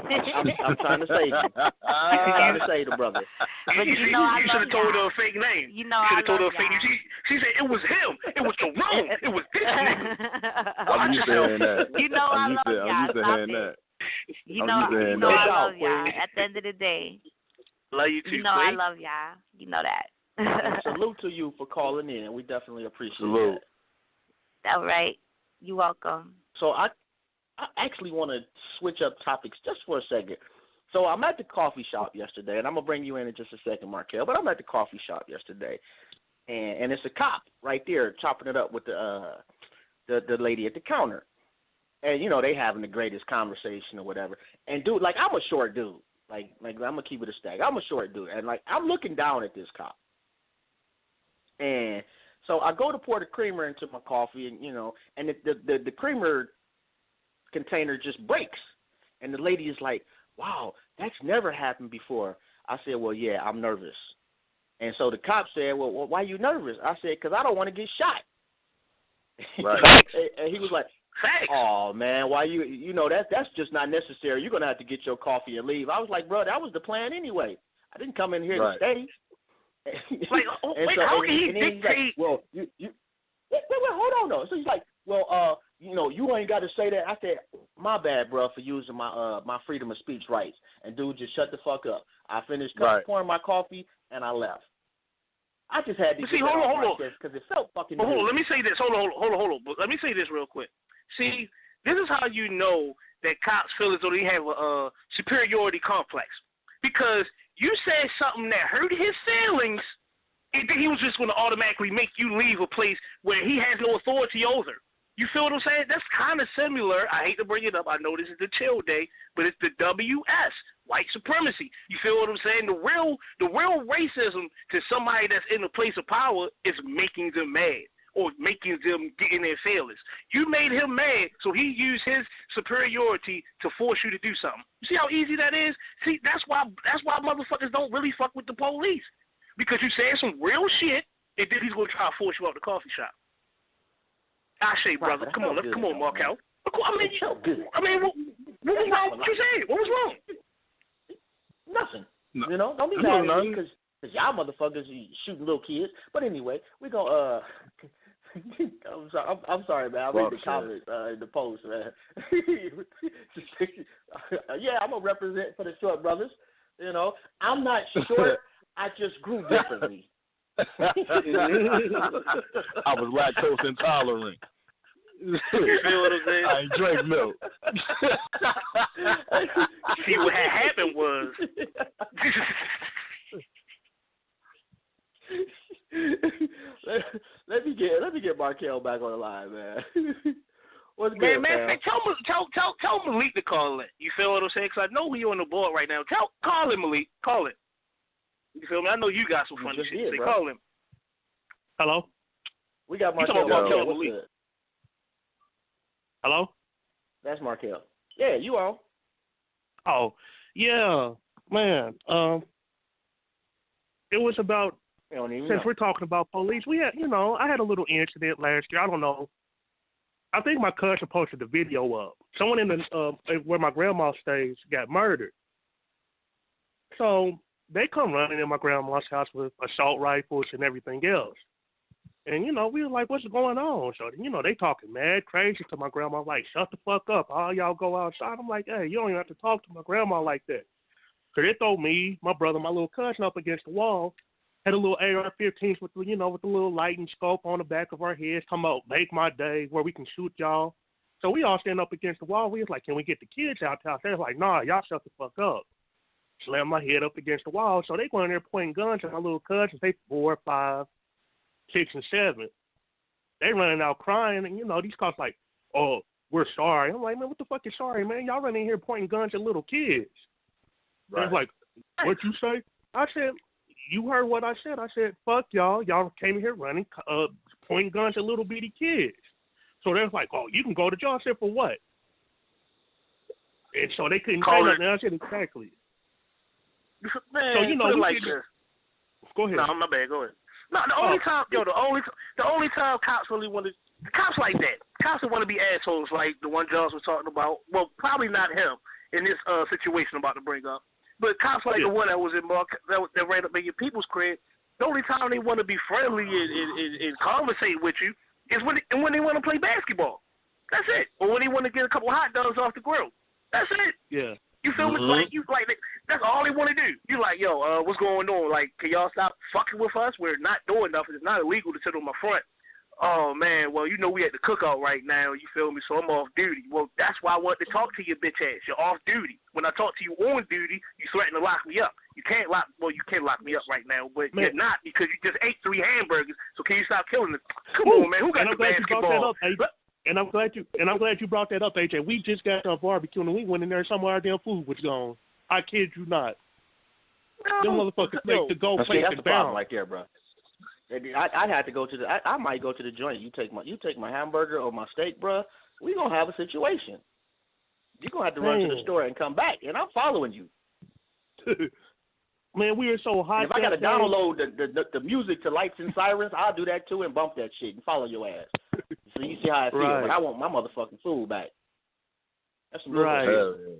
I'm trying to save you. I'm trying to save the brother. But you should have told her a fake name. You know, should have told her a fake name. She said it was him. It was Jerome. It was this nigga. I'm used to hearing that. You know I love y'all. I'm used to hearing that. You know I love y'all. At the end of the day. Love you too, You know I love y'all. You know that. Salute to you for calling in. We definitely appreciate Salute. that. All right. You're welcome. So I actually want to switch up topics just for a second. So I'm at the coffee shop yesterday, and I'm going to bring you in just a second, Markel, but I'm at the coffee shop yesterday, and it's a cop right there chopping it up with the lady at the counter. And, they having the greatest conversation or whatever. And, dude, like, I'm a short dude. Like I'm going to keep it a stack. I'm a short dude. And, like, I'm looking down at this cop. And so I go to pour the creamer into my coffee, and, and the creamer container just breaks. And the lady is like, wow, that's never happened before. I said, well, yeah, I'm nervous. And so the cop said, well, why are you nervous? I said, because I don't want to get shot. Right. And he was like, thanks. Oh, man, why that's just not necessary. You're going to have to get your coffee and leave. I was like, bro, that was the plan anyway. I didn't come in here to stay. Like, how can he dictate? Like, well, you wait, hold on, though. So he's like, well, you ain't got to say that. I said, my bad, bro, for using my freedom of speech rights. And dude, just shut the fuck up. I finished pouring my coffee, and I left. I just had to hold on. Because it felt fucking hold on, let me say this. Hold on. But let me say this real quick. See, this is how you know that cops feel as though they have a superiority complex. Because you said something that hurt his feelings, and then he was just going to automatically make you leave a place where he has no authority over. You feel what I'm saying? That's kind of similar. I hate to bring it up. I know this is the chill day, but it's the WS, white supremacy. You feel what I'm saying? The real racism to somebody that's in a place of power is making them mad or making them get in their feelings. You made him mad, so he used his superiority to force you to do something. You see how easy that is? See, that's why motherfuckers don't really fuck with the police. Because you said some real shit, and then he's going to try to force you out the coffee shop. I say, brother, come on, Markel. What was wrong? What you saying? What was wrong? Nothing. No. Don't be mad at me because y'all motherfuckers shooting little kids. But anyway, we go. I'm sorry, man. I read the comments in the post, man. Yeah, I'm gonna represent for the short brothers. I'm not short. I just grew differently. I was lactose intolerant. You feel what I'm saying? I ain't drink milk. See, what had happened was let me get Markel back on the line, man. What's good, man? Tell Malik to call it. You feel what I'm saying? Because I know he on the board right now. Call him, Malik. Call it. You feel me? I know you got some funny shit. Say, call him. Hello? We got Markel. Malik. Hello? That's Markel. Yeah, you on. Oh, yeah, man. It was about, since we're talking about police, we had, I had a little incident last year. I don't know. I think my cousin posted the video up. Someone in the where my grandma stays got murdered. So they come running in my grandma's house with assault rifles and everything else. And, we were like, what's going on? So, they talking mad crazy to my grandma, like, shut the fuck up. All y'all go outside. I'm like, hey, you don't even have to talk to my grandma like that. Because they throw me, my brother, my little cousin up against the wall, had a little AR-15s with, with the little light and scope on the back of our heads, come out, make my day, where we can shoot y'all. So we all stand up against the wall. We was like, can we get the kids out the house? They was like, nah, y'all shut the fuck up. Slam my head up against the wall. So they go in there pointing guns at my little cousins. They 4, 5, 6, and 7. They running out crying, and these cops like, oh, we're sorry. I'm like, man, what the fuck is sorry, man? Y'all running here pointing guns at little kids. Right. They're like, what you say? I said, you heard what I said. I said, fuck y'all. Y'all came here running, pointing guns at little bitty kids. So they're like, oh, you can go to jail. I said, for what? And so they couldn't say nothing. I said, exactly. Man, so, you know, like go ahead. No, my bad. Go ahead. No, the only time cops really want to, cops like that. Cops that want to be assholes like the one Jones was talking about. Well, probably not him in this situation I'm about to bring up. But cops like the one that was in that ran up in your people's crib. The only time they want to be friendly and conversate with you is when they want to play basketball. That's it. Or when they want to get a couple hot dogs off the grill. That's it. Yeah. You feel me? Like that's all they want to do. You like, yo, what's going on? Like, can y'all stop fucking with us? We're not doing nothing. It's not illegal to sit on my front. Oh man, well you know we at the cookout right now. You feel me? So I'm off duty. Well, that's why I want to talk to your bitch ass. You're off duty. When I talk to you on duty, you threaten to lock me up. You can lock me up right now, but you're not because you just ate 3 hamburgers. So can you stop killing us? Come on, man. Who got the basketball? And I'm glad you brought that up, AJ. We just got done barbecuing and we went in there and some of our damn food was gone. I kid you not. Them motherfuckers make the go place that's and the problem bound. right there, bro. I'd have to go to I might go to the joint. You take my hamburger or my steak, bro. We gonna have a situation. You're gonna have to run to the store and come back, and I'm following you. Man, we were so hot. If I gotta download the music to Lights and Sirens, I'll do that too and bump that shit and follow your ass. So you see how I feel. Right. But I want my motherfucking food back. That's some right. Real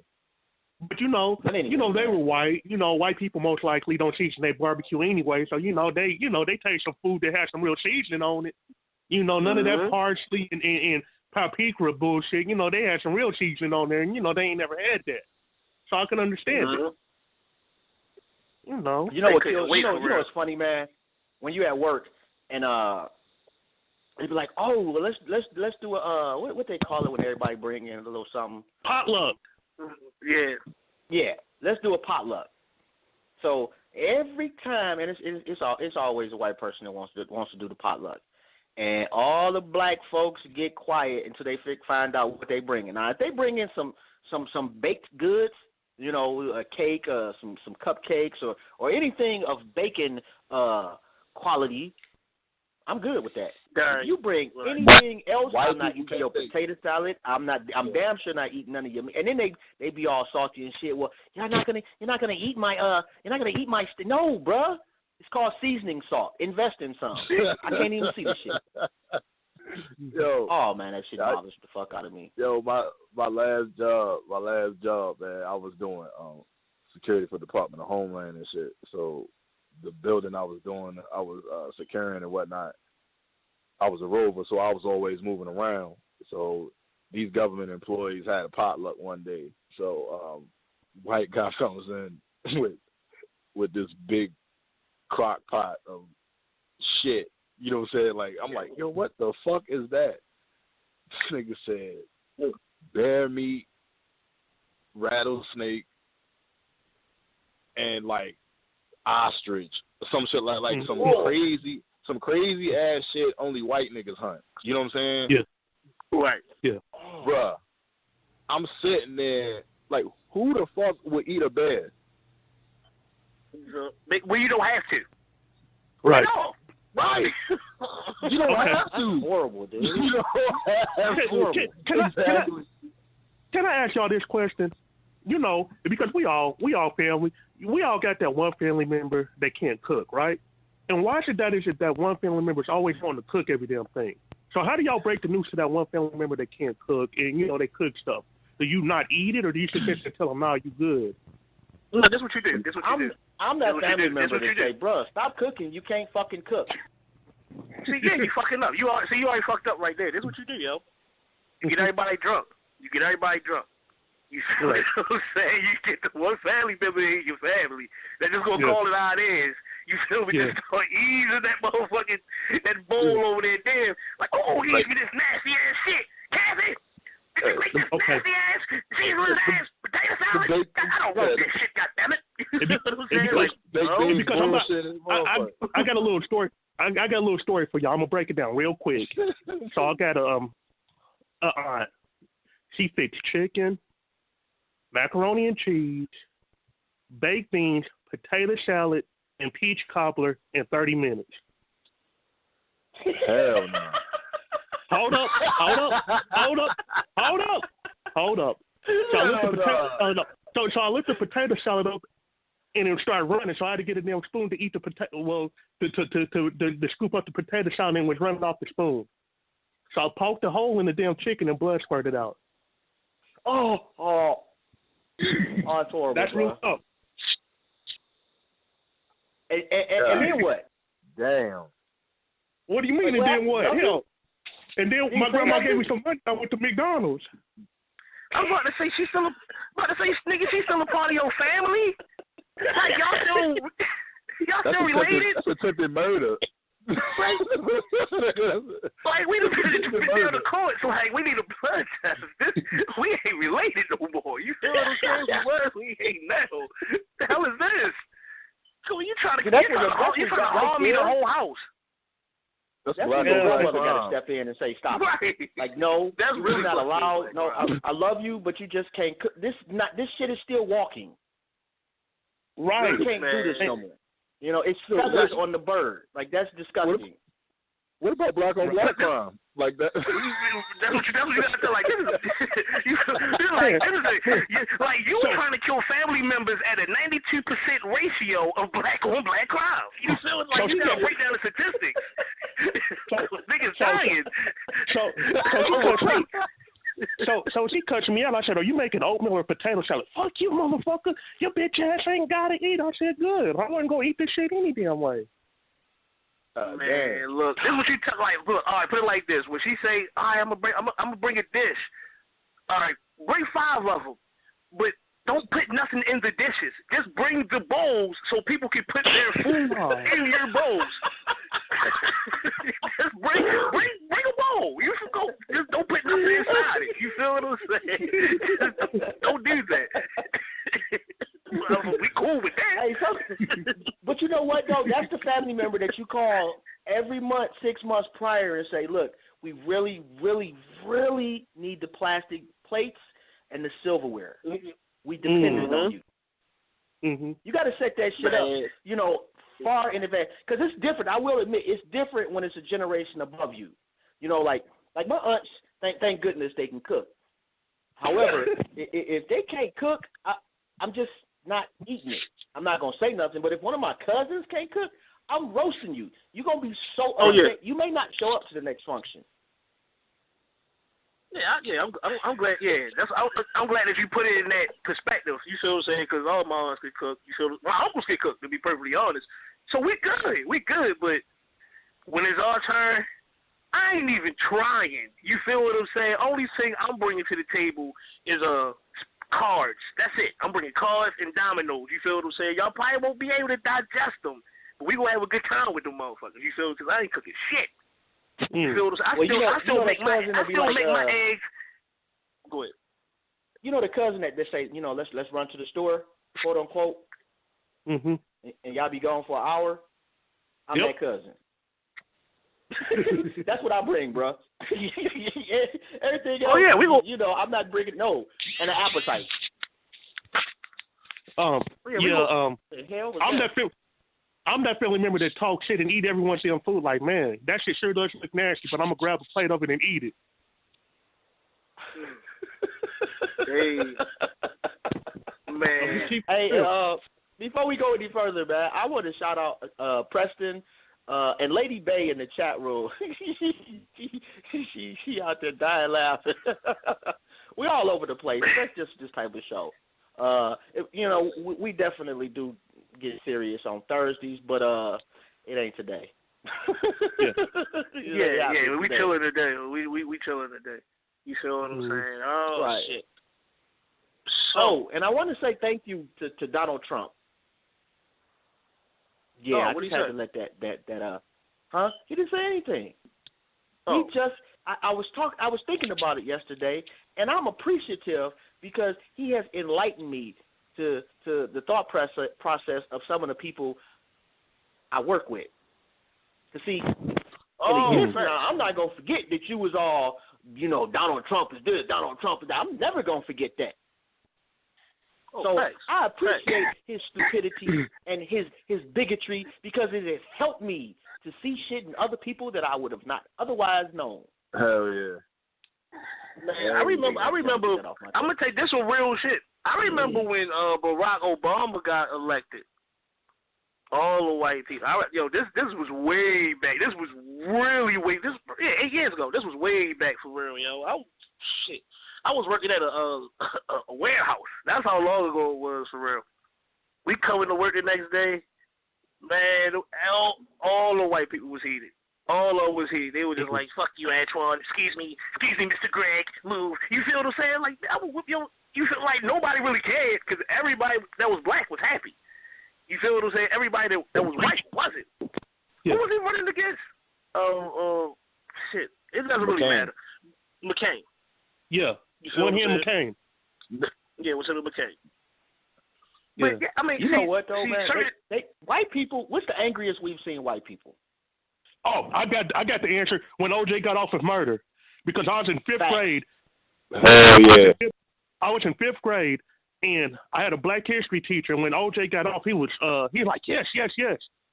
But you know, they were white. You know, white people most likely don't season their barbecue anyway. So they take some food that has some real seasoning on it. You know, none of that parsley and paprika bullshit. You know, they had some real seasoning on there, and they ain't never had that. So I can understand it. You know what's funny, man? When you at work and they'd be like, oh, well, let's do a what they call it when everybody bring in a little something? Potluck. Yeah. Let's do a potluck. So every time, and it's always a white person that wants to do the potluck, and all the black folks get quiet until they find out what they bringing. Now, if they bring in some baked goods, a cake, some cupcakes, or anything of bacon quality, I'm good with that. If you bring anything else, I'm not eating your potato salad. I'm damn sure not eating none of your meat. And then they be all salty and shit. Well, you're not gonna eat my no, bruh. It's called seasoning salt. Invest in some. I can't even see the shit. Yo, oh man, that shit bothers the fuck out of me. Yo, my last job, man, I was doing security for the Department of Homeland and shit. So the building I was doing, I was securing and whatnot. I was a rover, so I was always moving around. So these government employees had a potluck one day. So white guy comes in with this big crock pot of shit. You know what I'm saying? Like, I'm like, yo, what the fuck is that? This nigga said bear meat, rattlesnake, and like ostrich, some shit like some crazy ass shit only white niggas hunt. You know what I'm saying? Yeah. Right. Yeah. Bruh, I'm sitting there like, who the fuck would eat a bear? Well, you don't have to. Right. No. Right. You don't have to. Horrible, dude. You don't have to. Can I ask y'all this question? Because we all family. We all got that one family member that can't cook, right? And why is it that one family member is always wanting to cook every damn thing? So how do y'all break the news to that one family member that can't cook and, they cook stuff? Do you not eat it, or do you sit there and tell them, nah, you good? No, this is what you do. I'm that family member that say, bruh, stop cooking. You can't fucking cook. See, yeah, you fucking up. You already fucked up right there. This is what you do, yo. You get everybody drunk. You feel what I'm saying? You get the one family member in your family that just gonna call it how it is. You feel me? Yeah. Just start easing that motherfucking bowl over there, damn. Like, he eats me this nasty ass shit. Kathy, did you make this nasty ass, seasonless ass potato salad? I don't want this shit, goddammit. You know what I'm saying? Because I got a little story. I got a little story for y'all. I'm gonna break it down real quick. So I got a aunt. She fixed chicken, macaroni and cheese, baked beans, potato salad, and peach cobbler in 30 minutes. Hell no. Hold up. So I lift the potato salad up and it started running. So I had to get a damn spoon to eat the potato. Well, to scoop up the potato salad and it was running off the spoon. So I poked a hole in the damn chicken and blood spurted out. Oh, it's horrible. That's real tough. And then what? Damn. What do you mean? And then what? Hell. And then my grandma gave me some money. I went to McDonald's. I was about to say she's still a part of your family. Like y'all still related? That's attempted murder. Like we done been the courts. Like we need a blood test. We ain't related no more. You feel what I'm saying? We ain't now. The hell is this? So you trying to rob me the whole house? That's when black your on grandmother black got to step in and say, stop right. it. Like, no, that's really not allowed. No, I love you, but you just can't cook. This shit is still walking. Right. You can't do this no more. You know, it's feathers on the bird. Like, that's disgusting. What about black on black crime? Like that? That's what you got to feel like. You trying to kill family members at a 92% ratio of black on black crime. You feel it? Like you got to break down the statistics. Niggas dying. So she cuts me out. I said, "Are you making oatmeal or potato salad?" "Fuck you, motherfucker! Your bitch ass ain't gotta eat." I said, "Good. I wasn't gonna eat this shit any damn way." Man, look, this is what you tell. Like, look, all right, put it like this: when she say, "All right, I'm gonna bring a dish," all right, bring 5 of them, but don't put nothing in the dishes. Just bring the bowls so people can put their food in your bowls. Just bring a bowl. You should go. Just don't put nothing inside it. You feel what I'm saying? Just don't do that. Well, we cool with that. Hey, but you know what, though? That's the family member that you call every month, 6 months prior, and say, look, we really, really, really need the plastic plates and the silverware. We depended on you. Mm-hmm. You got to set that shit up, you know, far in advance. Because it's different. I will admit, it's different when it's a generation above you. You know, like my aunts, thank goodness they can cook. However, if they can't cook, I'm just not eating it. I'm not going to say nothing, but if one of my cousins can't cook, I'm roasting you. You're going to be so upset. You may not show up to the next function. I'm glad. Yeah, I'm glad that you put it in that perspective. You feel what I'm saying? Because all my aunts can cook. My uncles can cook, to be perfectly honest. So we good. But when it's our turn, I ain't even trying. You feel what I'm saying? Only thing I'm bringing to the table is cards. That's it. I'm bringing cards and dominoes. You feel what I'm saying? Y'all probably won't be able to digest them, but we gonna have a good time with them motherfuckers. You feel? Because I ain't cooking shit. You feel what I'm saying? I still make my eggs. Go ahead. You know the cousin that they say, you know, let's run to the store, quote unquote. Mm-hmm. And y'all be gone for an hour. I'm that cousin. That's what I bring, bro. Everything else, you know, I'm not bringing and an appetite. I'm that family member that talk shit and eat everyone's damn food. Like, man, that shit sure does look nasty, but I'm gonna grab a plate of it and eat it. Hey, man. Hey, before we go any further, man, I want to shout out Preston. And Lady Bay in the chat room, she out there dying laughing. We're all over the place. That's just this type of show. You know, we definitely do get serious on Thursdays, but it ain't today. Yeah, we chilling today. We chilling today. You feel what I'm saying? Oh, right. Shit. So, and I want to say thank you to Donald Trump. Yeah, I just had to let that huh? He didn't say anything. He just I was thinking about it yesterday, and I'm appreciative because he has enlightened me to the thought process of some of the people I work with. To see, I'm not gonna forget that you was all, you know, Donald Trump is this, Donald Trump is that. I'm never gonna forget that. So I appreciate his stupidity and his bigotry because it has helped me to see shit in other people that I would have not otherwise known. Hell yeah. Man, I remember. I'm gonna take this one real shit. I remember when Barack Obama got elected. All the white people. This was way back. This was really 8 years ago. This was way back for real, yo. I was working at a warehouse. That's how long ago it was for real. We coming to work the next day, man. All the white people was heated. All of them was heated. They were just like, "Fuck you, Antoine. Excuse me, Mr. Greg. Move." You feel what I'm saying? Like I would whip your. You feel like nobody really cared because everybody that was black was happy. You feel what I'm saying? Everybody that was white wasn't. Yeah. Who was he running against? Shit. It doesn't really matter. McCain. Yeah. One here, McCain. Yeah, it was him McCain. Yeah. But, I mean, you know what though, man? White people. What's the angriest we've seen white people? Oh, I got the answer. When OJ got off with murder, because I was in fifth grade. Hell yeah. I was in fifth grade, and I had a black history teacher. And when OJ got off, he was like, yes.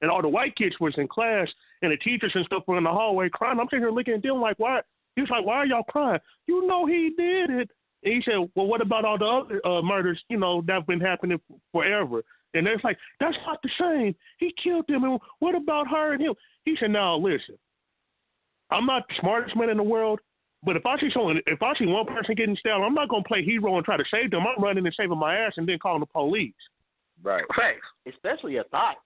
And all the white kids was in class, and the teachers and stuff were in the hallway crying. I'm sitting here looking at them like, why? He was like, why are y'all crying? You know he did it. And he said, well, what about all the other murders, that's been happening forever? And they're like, that's not the same. He killed them. And what about her and him? He said, now, listen, I'm not the smartest man in the world, but if I see one person getting stabbed, I'm not going to play hero and try to save them. I'm running and saving my ass and then calling the police. Right. Facts. Especially a thought.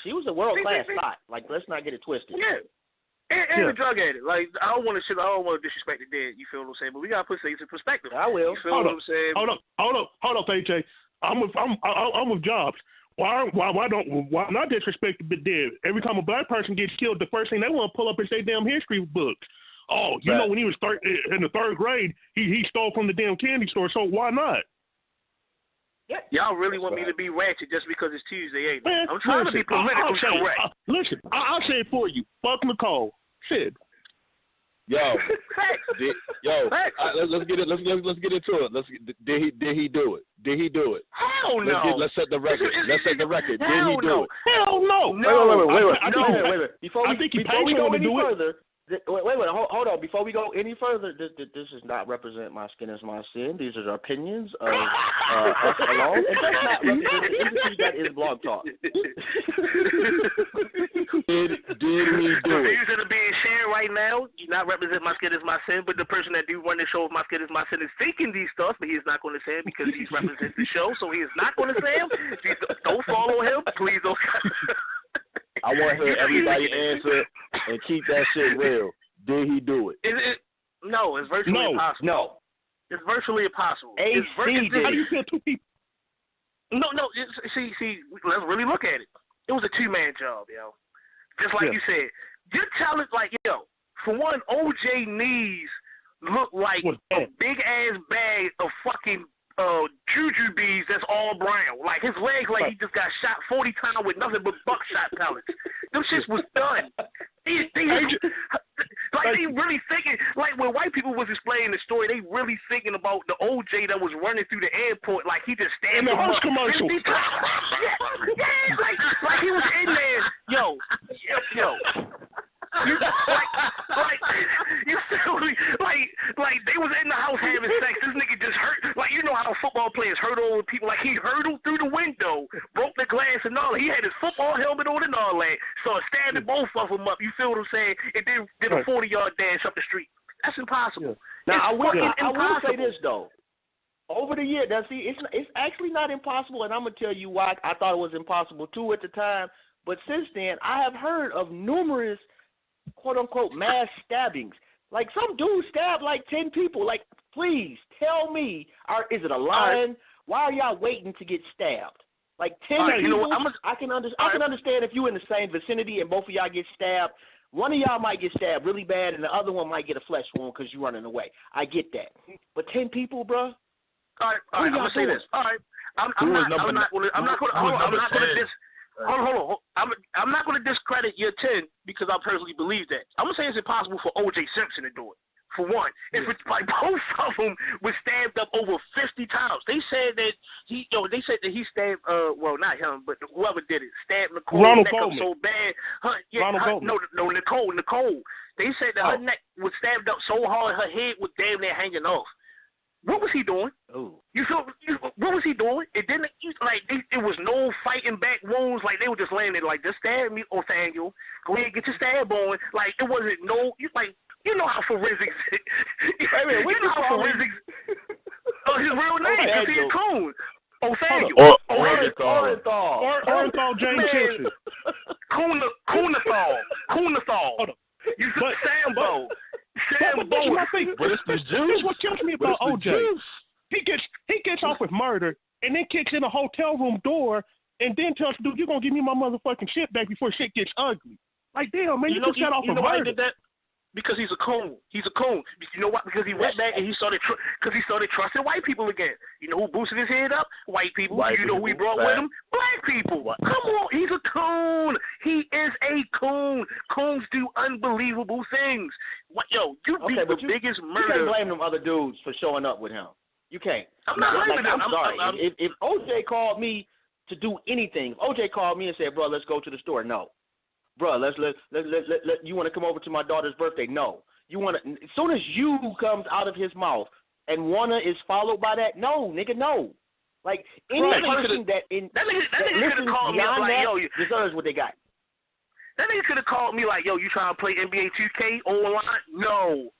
She was a world-class thought. Like, let's not get it twisted. Yeah. And a drug addict. Like, I don't want to disrespect the dead. You feel what I'm saying? But we got to put things in perspective. I will. You feel what I'm saying? Hold up, AJ. I'm with Jobs. Why not disrespect the dead? Every time a black person gets killed, the first thing they want to pull up is their damn history books. Oh, you know, when he was in the third grade, he stole from the damn candy store. So why not? Yeah. Y'all really want me to be ratchet just because it's Tuesday, ain't it? I'm trying to be politically correct. Listen, I'll say it for you. Fuck Nicole. Shit. Yo, let's get it. Let's get into it. Did he do it? Did he do it? Hell no. Let's set the record. Let's set the record. Did he do it? Hell no. Wait. Before we go any further. Wait, hold on. Before we go any further, this does not represent My Skin Is My Sin. These are the opinions of us alone. It does not represent the industry that is Blog Talk. Did he do it? The views that are being shared right now do not represent My Skin Is My Sin, but the person that do run the show of My Skin Is My Sin is thinking these stuff, but he's not going to say it because he represents the show, so he is not going to say them. Don't follow him. Please don't. I want to hear everybody answer and keep that shit real. Did he do it? No, it's virtually impossible. No. It's virtually impossible. How do you feel two people? No. See, let's really look at it. It was a two-man job, yo. Just like you said. You're telling, like, yo, for one, OJ knees look like a big-ass bag of fucking juju bees that's all brown. Like his legs, like he just got shot 40 times with nothing but buckshot pellets. Them shits was done. They really thinking, like when white people was explaining the story, they really thinking about the OJ that was running through the airport, like he just standing in the house commercial. Yeah, like he was in there, yo. Like they was in the house having sex. This nigga just hurt. Like you know how football players hurdle over people. Like he hurdled through the window, broke the glass and all. He had his football helmet on and all that. So stabbing both of them up. You feel what I'm saying? And then did a 40-yard dash up the street. That's impossible. Yeah. Now I will say this though. Over the years, now see, it's actually not impossible, and I'm gonna tell you why I thought it was impossible too at the time. But since then, I have heard of numerous quote-unquote mass stabbings. Like some dude stabbed like 10 people. Like, please tell me, is it a line? Why are y'all waiting to get stabbed? Like 10 people. You know what, I can understand if you in the same vicinity and both of y'all get stabbed. One of y'all might get stabbed really bad, and the other one might get a flesh wound because you're running away. I get that. But 10 people, bro. All right. I'm gonna say this. All right. I'm not going to discredit your 10 because I personally believe that. I'm going to say it's impossible for O.J. Simpson to do it. For one, if it's like both of them was stabbed up over 50 times. They said that he stabbed. Well, not him, but whoever did it stabbed Nicole's neck up so bad. Nicole. They said that her neck was stabbed up so hard, her head was damn near hanging off. What was he doing? Oh, What was he doing? It didn't it was no fighting back wounds. Like they were just laying there, like just stab me, Othaniel. Go ahead, get your stab on. Like it wasn't no. You know how forensics. You know how forensics. His real name, because he's a coon. Othaniel. Orenthal James Simpson. Kunethal. You said Sambo. But it's the juice. That's what kills me about OJ. He gets off with murder and then kicks in a hotel room door and then tells the dude, "You're gonna give me my motherfucking shit back before shit gets ugly." Like, damn, man, you just got off with murder. Why he did that? Because he's a coon. He's a coon. You know what? Because he went back and he started trusting white people again. You know who boosted his head up? White people. You know who he brought with him? Black people. Come on, he's a coon. He is a coon. Coons do unbelievable things. You beat the biggest murder. You can't blame them other dudes for showing up with him. You can't. I'm not blaming them. I'm sorry. If OJ called me to do anything, if OJ called me and said, "Bro, let's go to the store," no. Bro, let you want to come over to my daughter's birthday? No. You want to, as soon as you comes out of his mouth and wanna is followed by that, no, nigga, no. Like any person that listens beyond that deserves what they got. That nigga could have called me like, "Yo, you trying to play NBA 2K online?" No.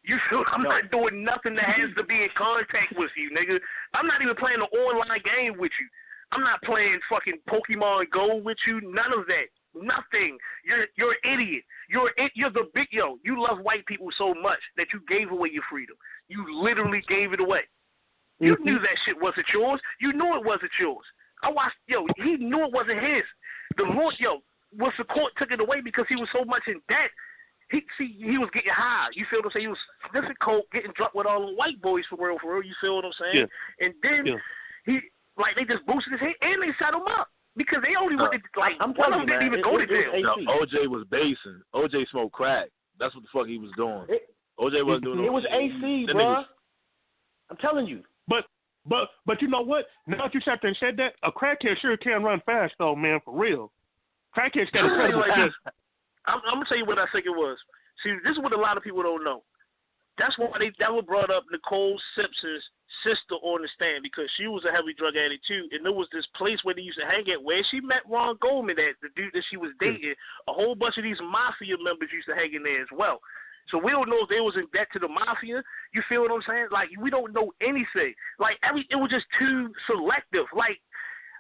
I'm not doing nothing that has to be in contact with you, nigga. I'm not even playing an online game with you. I'm not playing fucking Pokemon Go with you. None of that. Nothing. You're an idiot. You're the big You love white people so much that you gave away your freedom. You literally gave it away. You knew that shit wasn't yours. You knew it wasn't yours. I watched. He knew it wasn't his. The Lord, once the court took it away because he was so much in debt. He was getting high. You feel what I'm saying? He was sniffing coke, getting drunk with all the white boys for real. You feel what I'm saying? Yeah. And then they just boosted his head and they set him up. Because they only went to, one of them didn't even go to jail. No, OJ was basing. OJ smoked crack. That's what the fuck he was doing. OJ wasn't doing it was AC, bro. I'm telling you. But you know what? Now that you sat there and said that, a crackhead sure can run fast, though, man, for real. Crackhead's got incredible speed. I'm going to tell you what I think it was. See, this is what a lot of people don't know. That's why that was brought up Nicole Simpson's sister on the stand, because she was a heavy drug addict too, and there was this place where they used to hang at where she met Ron Goldman at, the dude that she was dating. A whole bunch of these mafia members used to hang in there as well. So we don't know if they was in debt to the mafia. You feel what I'm saying? Like, we don't know anything. Like, it was just too selective. Like,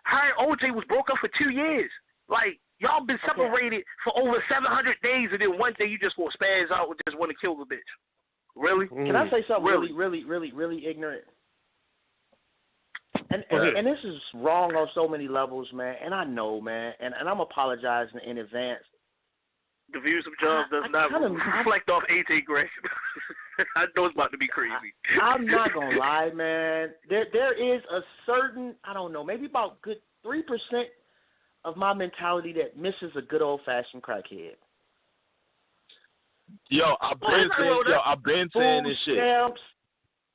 her and OJ was broke up for 2 years. Like, y'all been separated for over 700 days, and then one day you just want to spaz out and just want to kill the bitch. Really? Can I say something really ignorant? And this is wrong on so many levels, man. And I know, man. And I'm apologizing in advance. The views of John does not reflect off AJ Gray. I know it's about to be crazy. I'm not gonna lie, man. There is a certain, I don't know, maybe about good 3% of my mentality that misses a good old fashioned crackhead. I've been saying this shit. Stamps,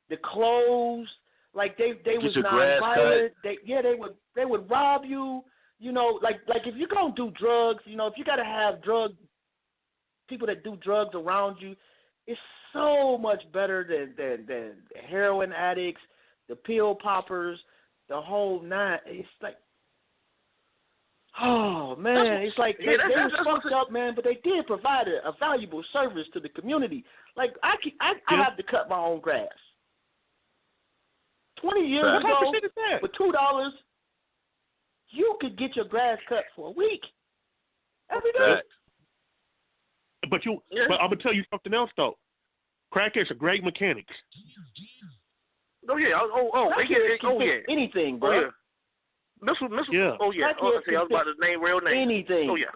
the clothes, like they was non-violent. They would rob you. You know, like if you're gonna do drugs, you know, if you gotta have people that do drugs around you, it's so much better than heroin addicts, the pill poppers, the whole nine. It's like, oh man, it's like they was fucked up, man, but they did provide a valuable service to the community. Like I have to cut my own grass. 20 years ago, for $2, you could get your grass cut for a week, every day. But I'm gonna tell you something else though. Crackheads are great mechanics. Oh yeah, anything, bro. Oh, yeah. Missile. Yeah. Oh yeah. I was about to name real names. Anything. Oh yeah.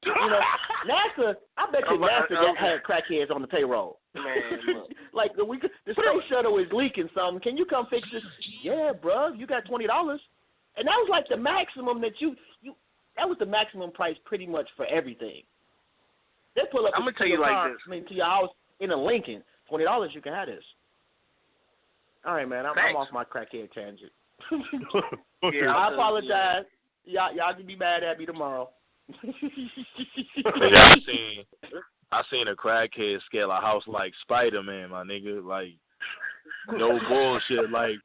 You know, NASA. I bet you NASA had crackheads on the payroll. Man, like the space shuttle is leaking something. Can you come fix this? Yeah, bro. You got $20, and that was like the maximum that you. That was the maximum price pretty much for everything. They pull up. I'm gonna tell you like this. To your house in a Lincoln. $20, you can have this. All right, man. I'm off my crackhead tangent. Yeah, I apologize. Y'all can be mad at me tomorrow. I seen a crackhead scale a house like Spider-Man, my nigga. Like, no bullshit. Like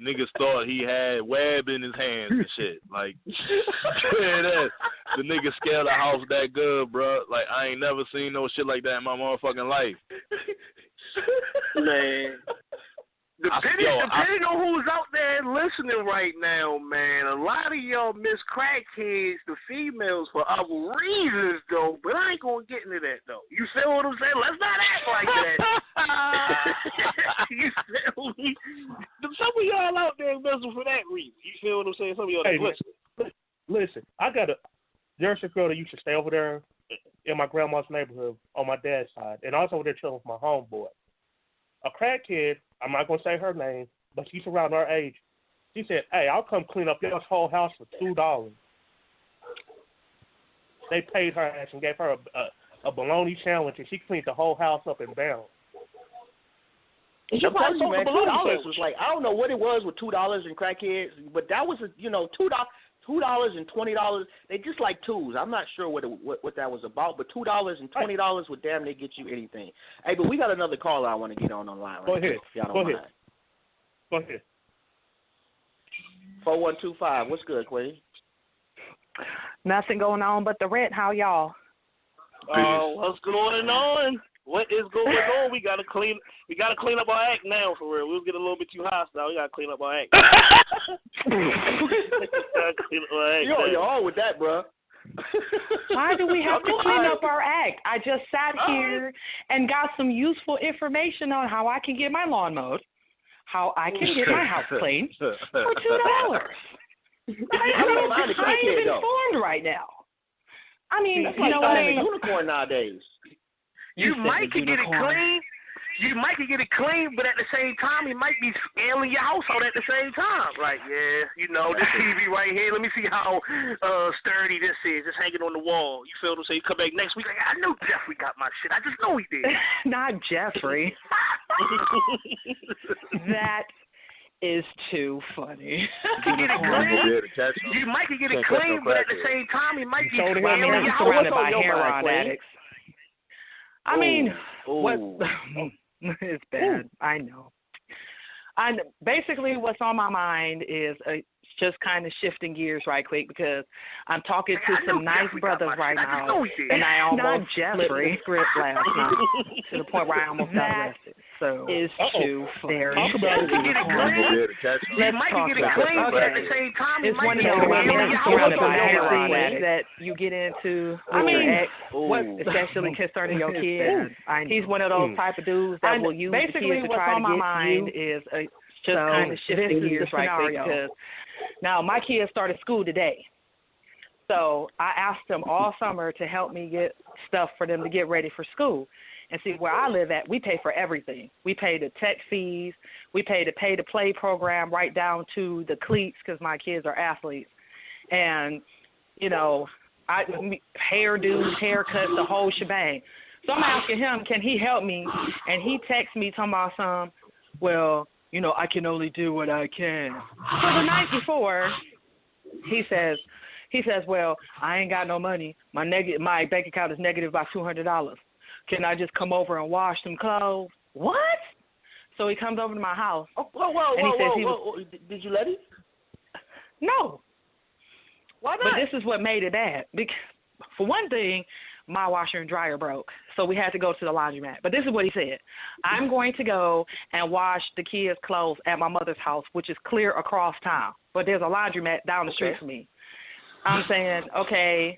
niggas thought he had web in his hands and shit. Like, the nigga scaled a house that good, bro. Like, I ain't never seen no shit like that in my motherfucking life. Man. Depending on who's out there listening right now, man, a lot of y'all miss crackheads, the females, for other reasons, though. But I ain't going to get into that, though. You feel what I'm saying? Let's not act like that. You feel me? Some of y'all out there messing for that reason. You feel what I'm saying? Some of y'all listen, there's a girl that used to stay over there in my grandma's neighborhood on my dad's side, and also over there chilling with my homeboy. A crackhead, I'm not going to say her name, but she's around our age. She said, hey, I'll come clean up your whole house for $2. They paid her ass and gave her a bologna sandwich, and she cleaned the whole house up and down. I'm telling you, man, $2 was like, I don't know what it was with $2 and crackheads, but that was, $2 and $20. They just like twos. I'm not sure what that was about, but $2 and $20 would damn near get you anything. Hey, but we got another caller I want to get on the line. Go ahead. Go ahead. 4125. What's good, Queen? Nothing going on but the rent. How y'all? What's going on? What is going on? We gotta clean up our act now, for real. We'll get a little bit too hostile. We gotta clean up our act. You're all with that, bro. Why do we have to clean up our act? I just sat here and got some useful information on how I can get my lawn mowed, how I can get my house cleaned for $2. I'm kind of informed right now. I mean, you know what I mean? Unicorn nowadays. You might could get it clean. You might could get it clean, but at the same time, it might be scaling your house out at the same time. Like, yeah, this TV right here. Let me see how sturdy this is. It's hanging on the wall. You feel what I'm saying? You come back next week. Like, I know Jeffrey got my shit. I just know he did. Not Jeffrey. That is too funny. You might could get it clean, but at the same time, it might be scaling your house. Surrounded by heroin addicts. I mean, what? It's bad. I know. Basically, what's on my mind is just kind of shifting gears right quick because I'm talking to some nice brothers right now, and I almost flipped the script last night to the point where I almost got arrested. So it's too fair. Talk about it. It might get it clean, but at the same time, it might be surrounded by heroin that you get into with your ex, especially concerning your kids. He's one of those type of dudes that will use the kids to try to get you. Basically, what's on my mind is just kind of shifting gears right quick because now my kids started school today. So I asked them all summer to help me get stuff for them to get ready for school. And see, where I live at, we pay for everything. We pay the tech fees. We pay the pay-to-play program right down to the cleats because my kids are athletes. And, hairdos, haircuts, the whole shebang. So I'm asking him, can he help me? And he texts me talking about I can only do what I can. So the night before, he says, well, I ain't got no money. My bank account is negative by $200. Can I just come over and wash some clothes? What? So he comes over to my house. Whoa. Did you let him? No. Why not? But this is what made it bad. Because, for one thing, my washer and dryer broke, so we had to go to the laundromat. But this is what he said. I'm going to go and wash the kids' clothes at my mother's house, which is clear across town. But there's a laundromat down the street from me. I'm saying, okay,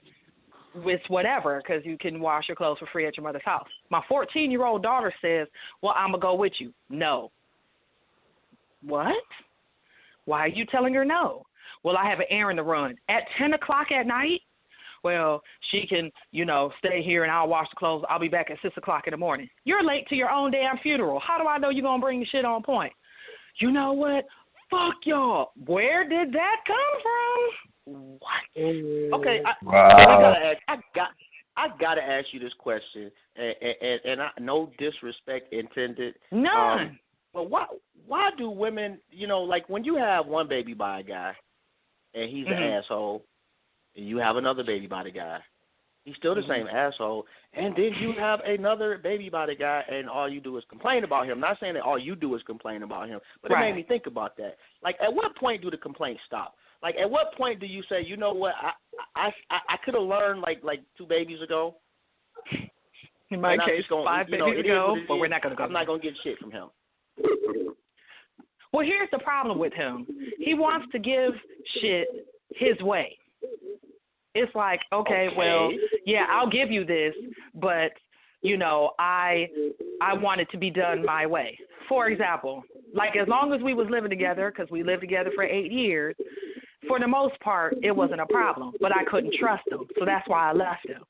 it's whatever, because you can wash your clothes for free at your mother's house. My 14-year-old daughter says, well, I'm going to go with you. No. What? Why are you telling her no? Well, I have an errand to run. At 10 o'clock at night? Well, she can, stay here and I'll wash the clothes. I'll be back at 6 o'clock in the morning. You're late to your own damn funeral. How do I know you're going to bring the shit on point? You know what? Fuck y'all. Where did that come from? What? Okay, I got to ask you this question, and no disrespect intended. None. But why do women, like when you have one baby by a guy, and he's an asshole, and you have another baby by the guy, he's still the same asshole, and then you have another baby by the guy, and all you do is complain about him. Not saying that all you do is complain about him, but it made me think about that. Like, at what point do the complaints stop? Like, at what point do you say, you know what, I could have learned like 2 babies ago. In my case, 5 babies ago, but we're not going to go. I'm not going to get shit from him. Well, here's the problem with him. He wants to give shit his way. It's like, okay, well, yeah, I'll give you this, but, I want it to be done my way. For example, like as long as we was living together, because we lived together for 8 years, for the most part, it wasn't a problem, but I couldn't trust him, so that's why I left him.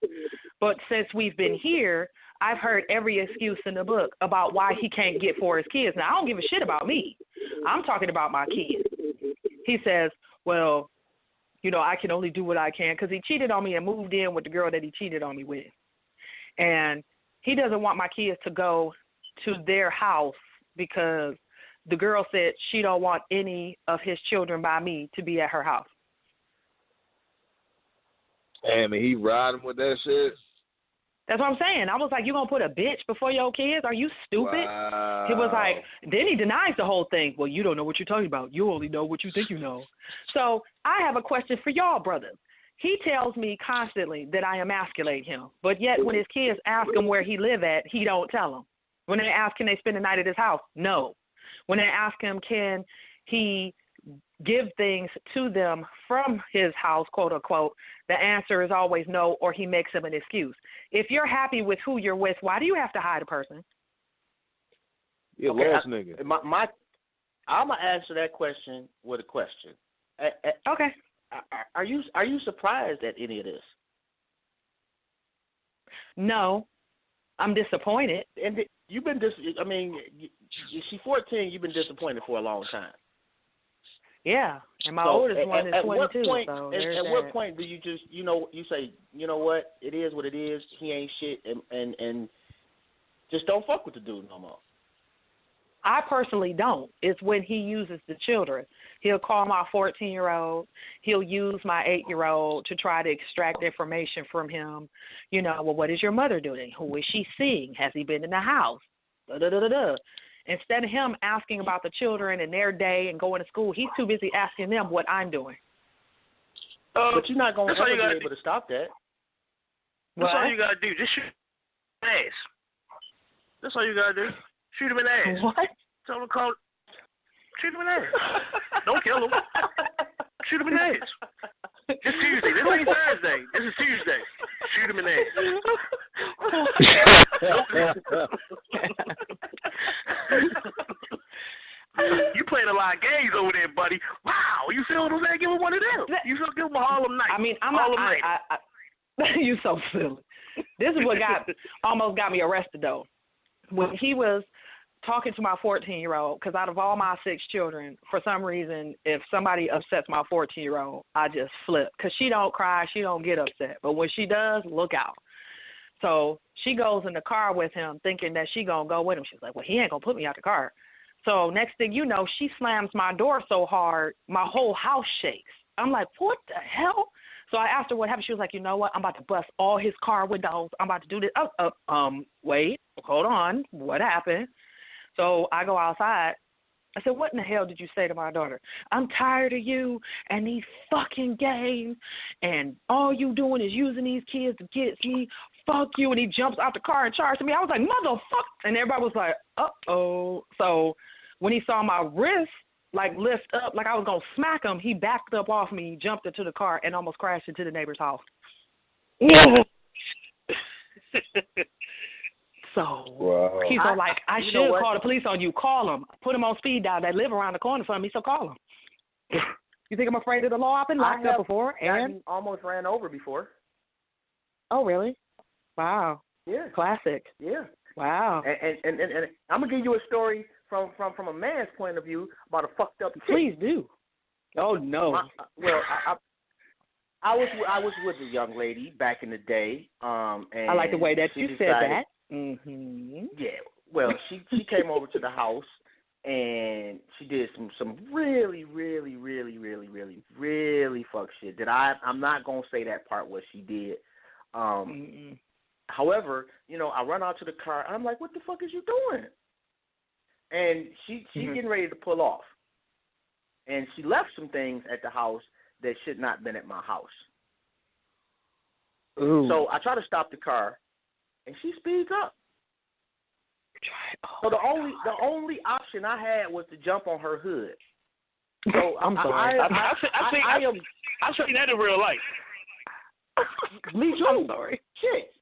But since we've been here, I've heard every excuse in the book about why he can't get for his kids. Now, I don't give a shit about me. I'm talking about my kids. He says, well, I can only do what I can because he cheated on me and moved in with the girl that he cheated on me with. And he doesn't want my kids to go to their house because the girl said she don't want any of his children by me to be at her house. Damn, and he riding with that shit? That's what I'm saying. I was like, you going to put a bitch before your kids? Are you stupid? Wow. He was like, then he denies the whole thing. Well, you don't know what you're talking about. You only know what you think you know. So I have a question for y'all, brothers. He tells me constantly that I emasculate him, but yet when his kids ask him where he live at, he don't tell them. When they ask, can they spend the night at his house? No. When they ask him, can he give things to them from his house, quote unquote, the answer is always no, or he makes him an excuse. If you're happy with who you're with, why do you have to hide a person? You're lost nigga. I'm gonna answer that question with a question. Okay. Are you surprised at any of this? No, I'm disappointed. And you've been she's 14. You've been disappointed for a long time. Yeah, and my oldest one is 22. At what point do you just, you say, you know what, it is what it is, he ain't shit, and just don't fuck with the dude no more? I personally don't. It's when he uses the children. He'll call my 14-year-old. He'll use my 8-year-old to try to extract information from him. Well, what is your mother doing? Who is she seeing? Has he been in the house? Da-da-da-da-da. Instead of him asking about the children and their day and going to school, he's too busy asking them what I'm doing. But you're not going to be able to stop that. That's all you got to do. Just shoot him in the ass. That's all you got to do. Shoot him in the ass. What? Tell him to call. Shoot him in the ass. Don't kill him. Shoot him in the ass. It's Tuesday. This ain't Thursday. This is Tuesday. Shoot him in the ass. You playing a lot of games over there, buddy. Wow, you feel what I'm saying? Give him one of them. You feel give him a Harlem Night. I mean, I you so silly. This is what almost got me arrested though. When he was talking to my 14-year-old, because out of all my 6 children, for some reason, if somebody upsets my 14-year-old, I just flip. Because she don't cry, she don't get upset. But when she does, look out. So she goes in the car with him thinking that she going to go with him. She's like, well, he ain't going to put me out the car. So next thing you know, she slams my door so hard, my whole house shakes. I'm like, what the hell? So I asked her what happened. She was like, you know what? I'm about to bust all his car windows. I'm about to do this. Wait, hold on. What happened? So I go outside. I said, what in the hell did you say to my daughter? I'm tired of you and these fucking games, and all you doing is using these kids against me. Fuck you. And he jumps out the car and charges me. I was like, motherfucker. And everybody was like, uh-oh. So when he saw my wrist, lift up, like I was going to smack him, he backed up off me, jumped into the car, and almost crashed into the neighbor's house. So wow. He's all like, I should call the police on you. Call them. Put them on speed dial. They live around the corner from me, so call them. You think I'm afraid of the law? I've been locked up before. And almost ran over before. Oh, really? Wow. Yeah. Classic. Yeah. Wow. And I'm going to give you a story from a man's point of view about a fucked up chick. Please do. Oh, no. I was with a young lady back in the day. And I like the way that you said that. Mm-hmm. Yeah. Well, she came over to the house and she did some really, really, really, really, really, really fuck shit that I'm not gonna say that part what she did. However, I run out to the car and I'm like, what the fuck is you doing? And she getting ready to pull off. And she left some things at the house that should not have been at my house. Ooh. So I try to stop the car, and she speeds up. So the only option I had was to jump on her hood. So I'm sorry. I've seen that in real life. Me too. I'm sorry. Shit.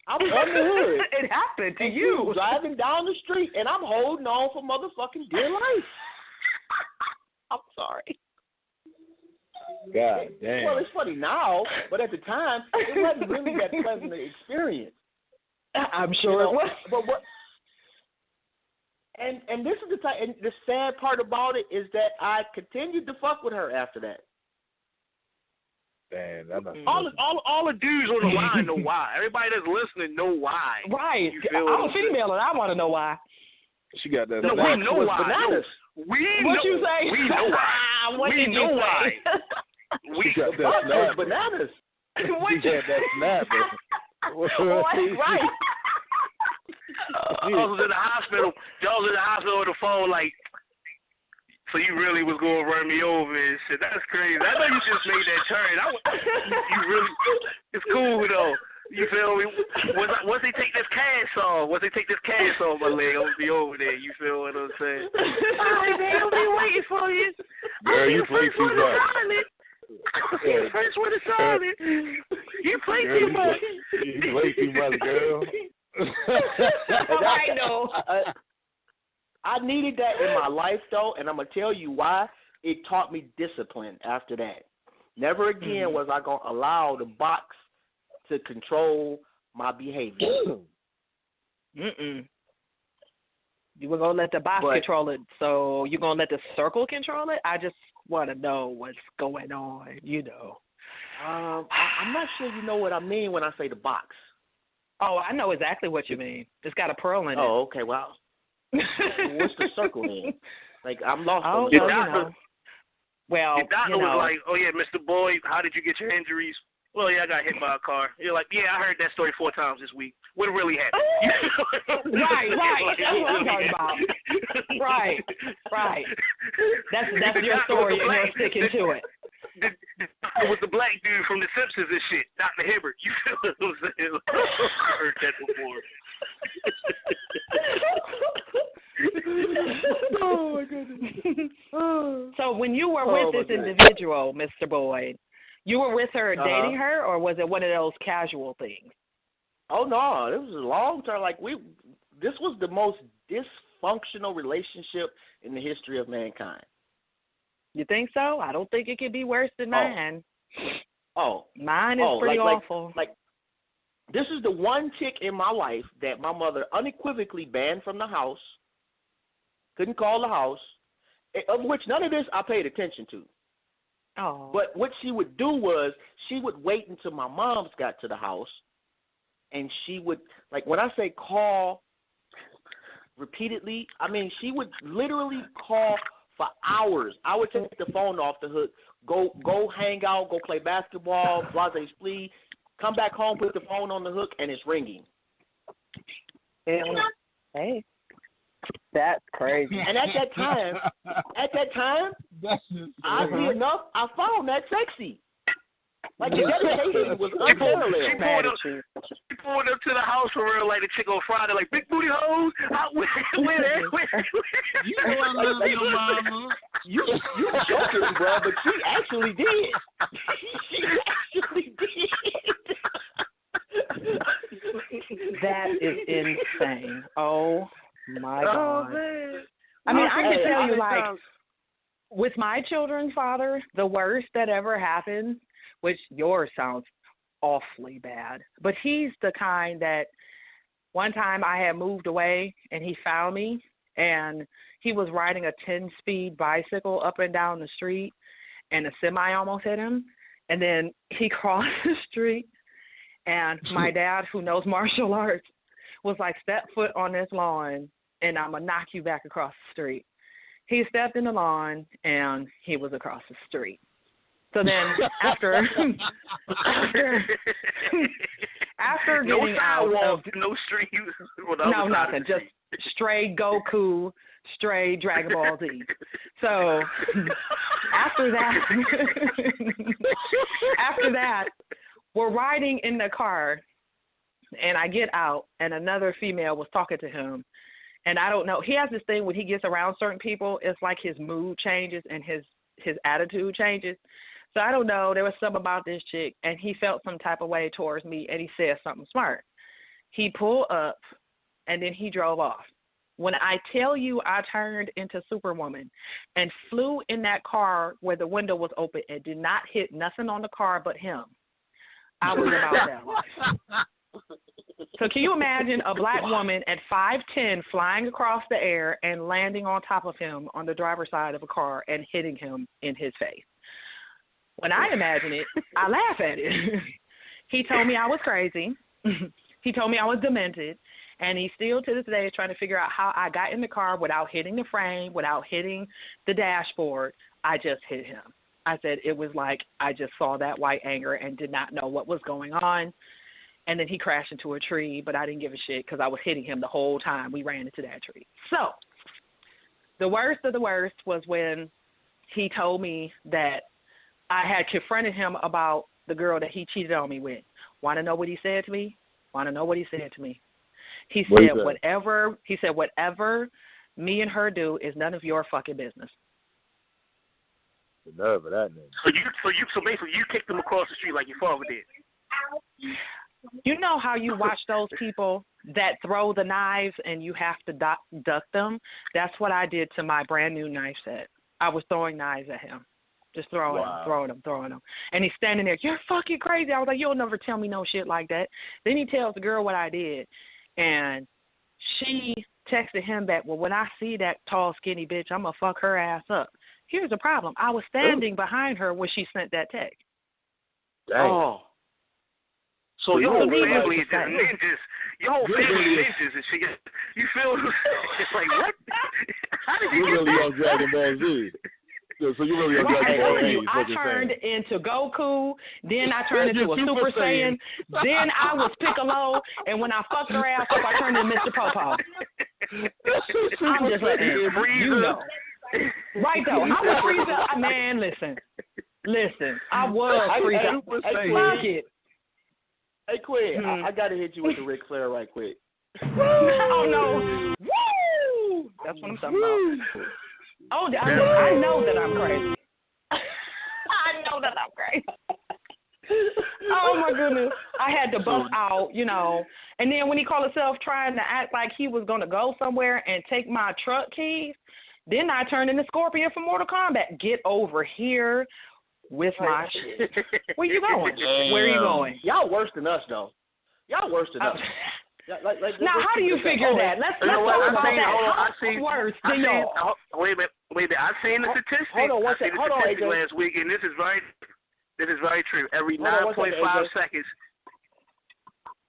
I was on the hood. It happened to and you. Driving down the street, and I'm holding on for motherfucking dear life. I'm sorry. God damn. Well, it's funny now, but at the time, it wasn't really that pleasant an experience. I'm sure it was. But what? And this is and the sad part about it is that I continued to fuck with her after that. Damn, that must all the dudes on the line know why. Everybody that's listening know why. Right. I'm a female and I want to know why. She got that. No, we know why. Bananas. What you say? We know why. What we did know you why. She got that snap. Bananas. What She had that snap. Right. I was in the hospital. Y'all was in the hospital on the phone like, so you really was going to run me over and shit. That's crazy. I know you just made that turn. You really, it's cool though. You feel me? Once they take this cast off, my leg, I'm gonna be over there. You feel what I'm saying? Alright, man, I'll be waiting for you. Girl, you play too much. The first one is solid. You play too much. You play too much, girl. I know. I needed that in my life, though, and I'm going to tell you why. It taught me discipline after that. Never again was I going to allow the box to control my behavior. You were going to let the box control it, so you're going to let the circle control it? I just want to know what's going on, I'm not sure you know what I mean when I say the box. Oh, I know exactly what you mean. It's got a pearl in it. Oh, okay, well. What's the circle then? Like, I'm lost on the circle. Well, the doctor was like, oh, yeah, Mr. Boyd, how did you get your injuries? Well, yeah, I got hit by a car. You're like, yeah, I heard that story 4 times this week. What really happened? Right. That's what I'm talking about. Right. That's your story, and you're sticking to it. It was the black dude from The Simpsons and shit, Dr. Hibbert. You feel what I'm saying? I heard that before. Oh my goodness. So when you were with this individual, Mr. Boyd, you were with her dating her, or was it one of those casual things? Oh no, it was a long term. This was the most dysfunctional relationship in the history of mankind. You think so? I don't think it could be worse than mine. Mine is pretty awful. This is the one chick in my life that my mother unequivocally banned from the house. Couldn't call the house, of which none of this I paid attention to. Oh. But what she would do was she would wait until my mom's got to the house, and she would, when I say call repeatedly, I mean she would literally call for hours. I would take the phone off the hook, go hang out, go play basketball, blase splee, come back home, put the phone on the hook, and it's ringing. Hey. That's crazy. And at that time, oddly enough, I found that sexy. The dedication was unparalleled. She pulled up to the house for real, like the chick on Friday, like, big booty hoes. Where? You know I love your mama. You joking, bro, but she actually did. That is insane. Oh, my God. Man. I mean, I can tell you, with my children's father, the worst that ever happened, which yours sounds awfully bad, but he's the kind that one time I had moved away and he found me, and he was riding a 10-speed bicycle up and down the street, and a semi almost hit him, And then he crossed the street, and my dad, who knows martial arts, was like, step foot on this lawn, and I'm going to knock you back across the street. He stepped in the lawn, and he was across the street. So then after getting out of no street, no nothing, just straight Goku, straight Dragon Ball Z. So after that, we're riding in the car, and I get out, and another female was talking to him. And I don't know, he has this thing when he gets around certain people, it's like his mood changes and his attitude changes. So I don't know, there was something about this chick, and he felt some type of way towards me, and he said something smart. He pulled up, and then he drove off. When I tell you I turned into Superwoman and flew in that car where the window was open and did not hit nothing on the car but him, I was about that life. So can you imagine a black woman at 5'10" flying across the air and landing on top of him on the driver's side of a car and hitting him in his face? When I imagine it, I laugh at it. He told me I was crazy. He told me I was demented. And he still to this day is trying to figure out how I got in the car without hitting the frame, without hitting the dashboard. I just hit him. I said it was like I just saw that white anger and did not know what was going on. And then he crashed into a tree, but I didn't give a shit because I was hitting him the whole time we ran into that tree. So the worst of the worst was when he told me that I had confronted him about the girl that he cheated on me with. Want to know what he said to me? Want to know what he said to me? He said, whatever me and her do is none of your fucking business. The nerve of that nigga. So basically you kicked him across the street like your father did. You know how you watch those people that throw the knives and you have to duck them? That's what I did to my brand new knife set. I was throwing knives at him. Just throwing them. And he's standing there, you're fucking crazy. I was like, you'll never tell me no shit like that. Then he tells the girl what I did. And she texted him back, well, when I see that tall, skinny bitch, I'm going to fuck her ass up. Here's the problem. I was standing behind her when she sent that text. Dang. Oh. So your whole family is just ninjas. Your whole family is ninjas and shit. You feel it's like, what? How did you get really on Dragon Ball Z? So you really on Dragon Ball Z? I turned into Goku, then I turned into a Super Saiyan, then I was Piccolo, and when I fucked her ass up, I turned into Mr. Popo. I'm just letting you know. Right, though. I was Frieza. Man, listen. I was Frieza. Fuck it. Hey, Quinn, I got to hit you with the Ric Flair right quick. Oh, no. Woo! That's what I'm talking about. Oh, I know that I'm crazy. I know that I'm crazy. Oh, my goodness. I had to bust out, And then when he called himself trying to act like he was going to go somewhere and take my truck keys, then I turned into Scorpion from Mortal Kombat. Get over here with my shit. Where you going? Where are you going? Y'all worse than us, though. Y'all worse than us. Now, how do you figure that? Let's talk about that. How worse than y'all? Wait a minute. I've seen the statistics. Hold on, AJ. Last week, and this is very true. Every 9.5 seconds.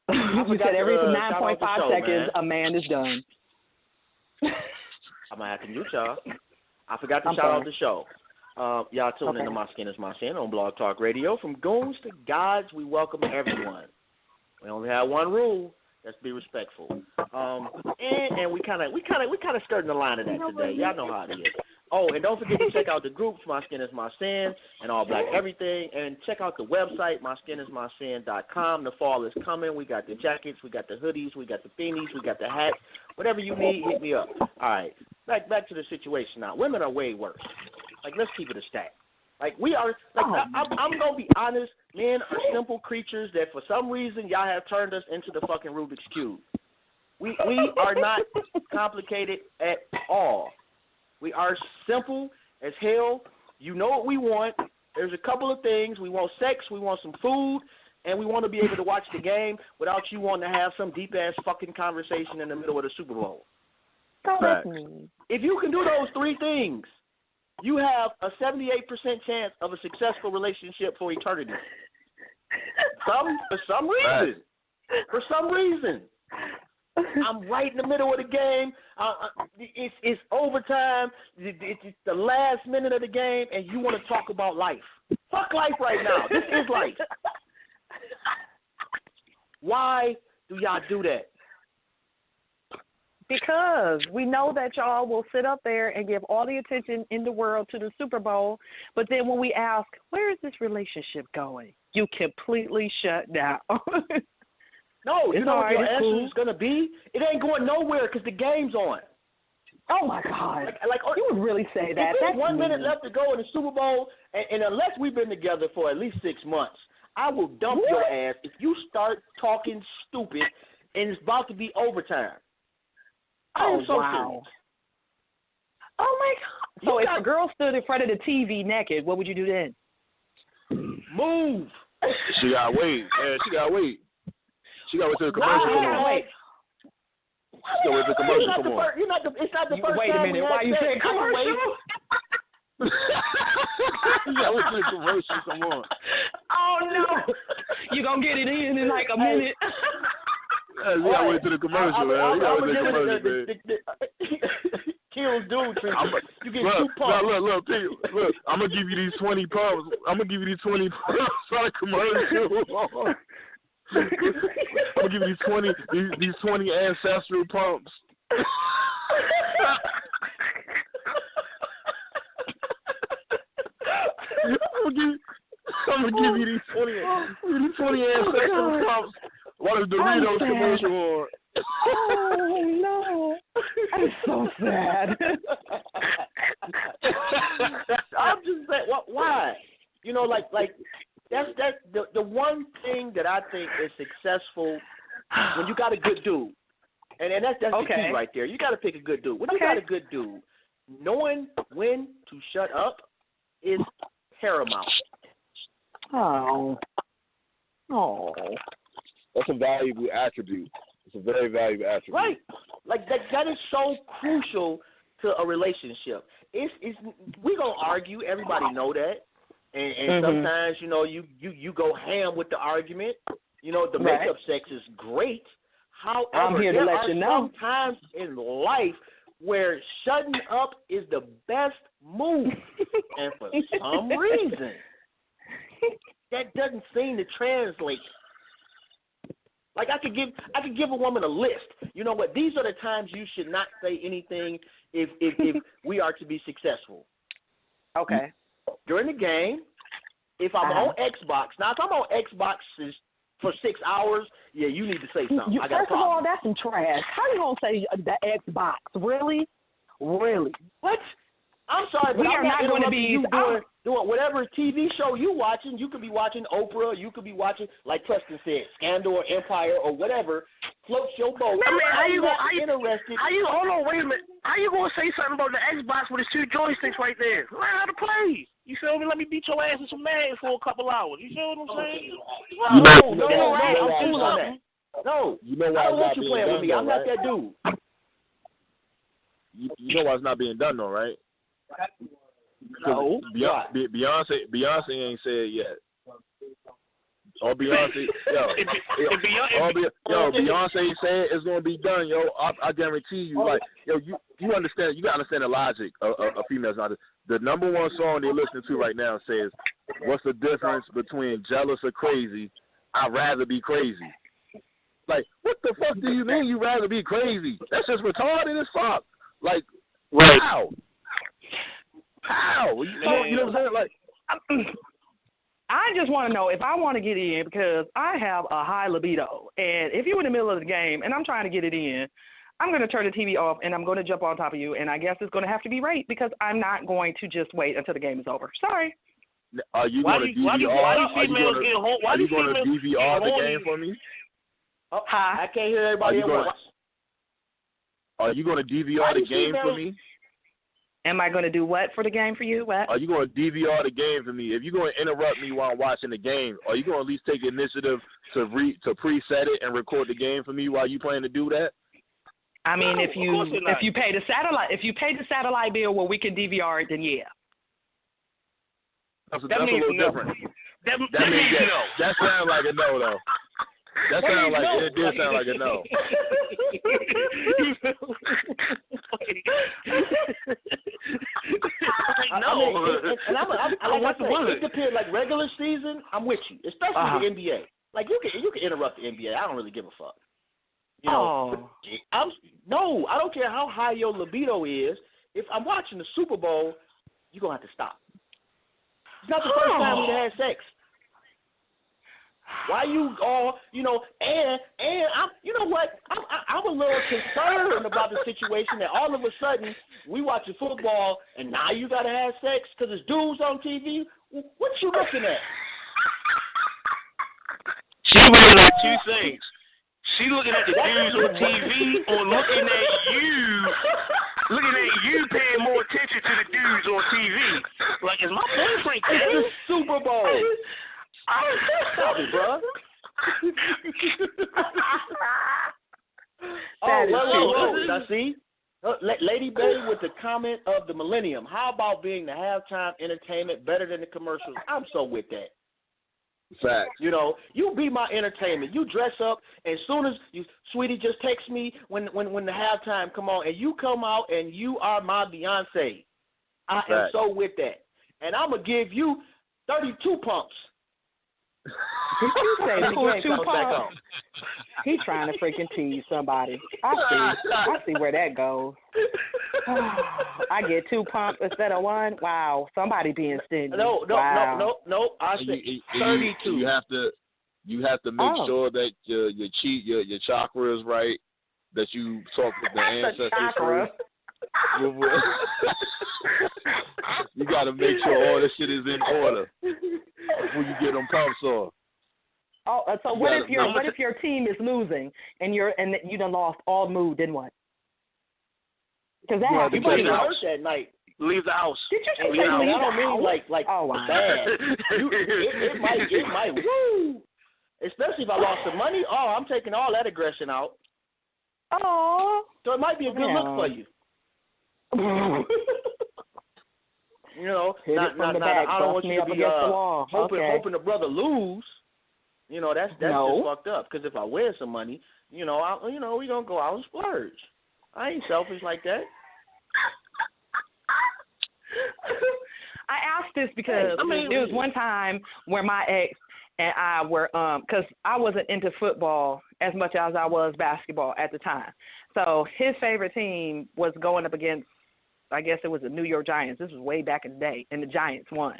You said every 9.5 seconds, a man is done. I'm going to have to mute y'all. I forgot to shout out the show. Y'all tune into My Skin Is My Sin on Blog Talk Radio. From goons to gods, we welcome everyone. We only have one rule. Let's be respectful. And we kind of skirting the line of that today. Y'all know how it is. Oh, and don't forget to check out the groups, My Skin Is My Sin, and All Black Everything. And check out the website, myskinismysin.com. The fall is coming. We got the jackets, we got the hoodies, we got the beanies, we got the hats. Whatever you need, hit me up. All right, back to the situation now. Women are way worse. Like, let's keep it a stack. Like, we are, I'm going to be honest, men are simple creatures that for some reason y'all have turned us into the fucking Rubik's Cube. We are not complicated at all. We are simple as hell. You know what we want. There's a couple of things. We want sex, we want some food, and we want to be able to watch the game without you wanting to have some deep-ass fucking conversation in the middle of the Super Bowl. Right. If you can do those three things, you have a 78% chance of a successful relationship for eternity. For some reason. I'm right in the middle of the game. It's overtime. It's the last minute of the game, and you want to talk about life. Fuck life right now. This is life. Why do y'all do that? Because we know that y'all will sit up there and give all the attention in the world to the Super Bowl, but then when we ask, where is this relationship going? You completely shut down. No, you know what your answer is going to be? It ain't going nowhere because the game's on. Oh, my God. Like you would really say that. There's 1 minute left to go in the Super Bowl, and unless we've been together for at least 6 months, I will dump your ass if you start talking stupid and it's about to be overtime. I am so serious. Oh, my God. So if a girl stood in front of the TV naked, what would you do then? Move. She got to wait. Man, she got to wait. She got to wait till the commercial come on. Wait. She got to wait till the commercial come on. It's not the first wait a time. minute. Why you saying commercial? You got to wait till the commercial come on. Oh, no. You going to get it in like a minute. You got to wait till the commercial, man. You got to wait till the commercial, man. Kills dude treatment. You get 2 pumps. Look, I'm going to give you these 20 pumps. I'm going to give you these 20 pumps on a commercial. I'm gonna give you these 20 ancestral pumps. I'm gonna give you these 20 ancestral pumps while the Doritos commercial on. Oh no, I'm so sad. I'm just saying, why? You know, like. That's the one thing that I think is successful when you got a good dude, and that's the key right there. You got to pick a good dude. When you got a good dude, knowing when to shut up is paramount. Oh, that's a valuable attribute. It's a very valuable attribute. Right, like that is so crucial to a relationship. We gonna argue. Everybody know that. And sometimes, you know, you go ham with the argument. You know, the makeup sex is great. However, I'm here to let you know. Sometimes in life where shutting up is the best move. And for some reason, that doesn't seem to translate. Like I could give a woman a list. You know what? These are the times you should not say anything if we are to be successful. Okay. During the game, if I'm on Xbox, now if I'm on Xbox for 6 hours, yeah, you need to say something. First of all, that's some trash. How you gonna say the Xbox? Really? What? I'm sorry, but we are not going to be doing whatever TV show you watching. You could be watching Oprah. You could be watching, like Preston said, Scandal or Empire or whatever. Floats your boat. I mean, Hold on, wait a minute. How you gonna say something about the Xbox with its 2 joysticks right there? Learn how to play. You feel me? Let me beat your ass in some Madden for a couple hours. You feel what I'm saying? No. You know why I don't want you playing with me. I'm not that dude. You know why it's not being done though, right? No. Beyonce ain't said yet. Or Beyonce, Beyonce said it's gonna be done, yo. I guarantee you, like, yo, you understand? You gotta understand the logic of females. Now, the number one song they're listening to right now says, "What's the difference between jealous or crazy? I'd rather be crazy." Like, what the fuck do you mean you rather be crazy? That's just retarded as fuck. Like, how? How? You know what I'm saying? Like, I just want to know if I want to get in because I have a high libido. And if you're in the middle of the game and I'm trying to get it in, I'm going to turn the TV off and I'm going to jump on top of you. And I guess it's going to have to be rape because I'm not going to just wait until the game is over. Sorry. Are you going to DVR the game for me? I can't hear everybody at once. Are you going to DVR the game for me? Am I going to do what for the game for you? What? Are you going to DVR the game for me? If you're going to interrupt me while I'm watching the game, are you going to at least take initiative to preset it and record the game for me while you plan to do that? I mean, if you pay the satellite bill where we can DVR it, then yeah. That's a little different. That means no. That sounds like a no, though. That sounds like it did sound like a no. It depends. Like regular season, I'm with you, especially the NBA. Like you can interrupt the NBA. I don't really give a fuck. You know, I don't care how high your libido is. If I'm watching the Super Bowl, you're gonna have to stop. It's not the first time we've had sex. Why you all, and I'm, you know what? I'm a little concerned about the situation that all of a sudden we watching football and now you gotta have sex because there's dudes on TV. What you looking at? She looking at two things. She looking at the dudes on TV or looking at you paying more attention to the dudes on TV. Like, is my boyfriend gay? It's the Super Bowl. Stop it, bro. Now see, Lady Betty with the comment of the millennium. How about being the halftime entertainment better than the commercials? I'm so with that. Facts. You be my entertainment. You dress up, and as soon as Sweetie just text me when the halftime come on, and you come out and you are my Beyonce. I am so with that, and I'm gonna give you 32 pumps. Did you say 2 pumps? He's trying to freaking tease somebody. I see where that goes. I get 2 pumps instead of 1. Wow, somebody being stingy. No. I said 32. You have to make sure that your chakra is right. That you talk with the ancestors first. You got to make sure all this shit is in order before you get them pumps off. Oh, so what if your team is losing and you done lost all mood? Then what? Because that happens. You leave the house that night. Leave the house. Did you say I don't mean like wow. bad. It might. Woo! Especially if I lost some money. Oh, I'm taking all that aggression out. Oh. So it might be a good look for you. Hit it from the back, I don't want you to be hoping the brother lose. That's just fucked up. Because if I win some money, we gonna go out and splurge. I ain't selfish like that. I asked this because there was one time where my ex and I were, because I wasn't into football as much as I was basketball at the time. So his favorite team was going up against, I guess it was the New York Giants. This was way back in the day, and the Giants won.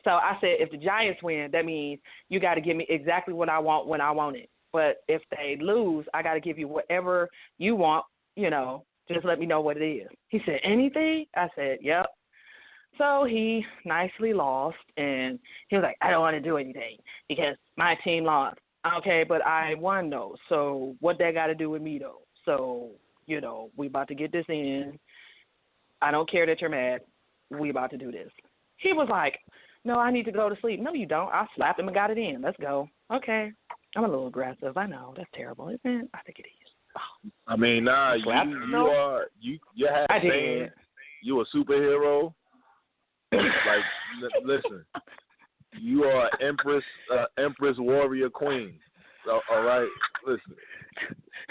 So I said, if the Giants win, that means you got to give me exactly what I want when I want it. But if they lose, I got to give you whatever you want, just let me know what it is. He said, anything? I said, yep. So he nicely lost, and he was like, I don't want to do anything because my team lost. Okay, but I won, though. So what that got to do with me, though? So, we about to get this in. I don't care that you're mad. We about to do this. He was like, no, I need to go to sleep. No, you don't. I slapped him and got it in. Let's go. Okay. I'm a little aggressive. I know. That's terrible, isn't it? I think it is. Oh. I mean, nah, you have saying you a superhero. Like, listen, you are Empress Warrior Queen. So, all right, listen.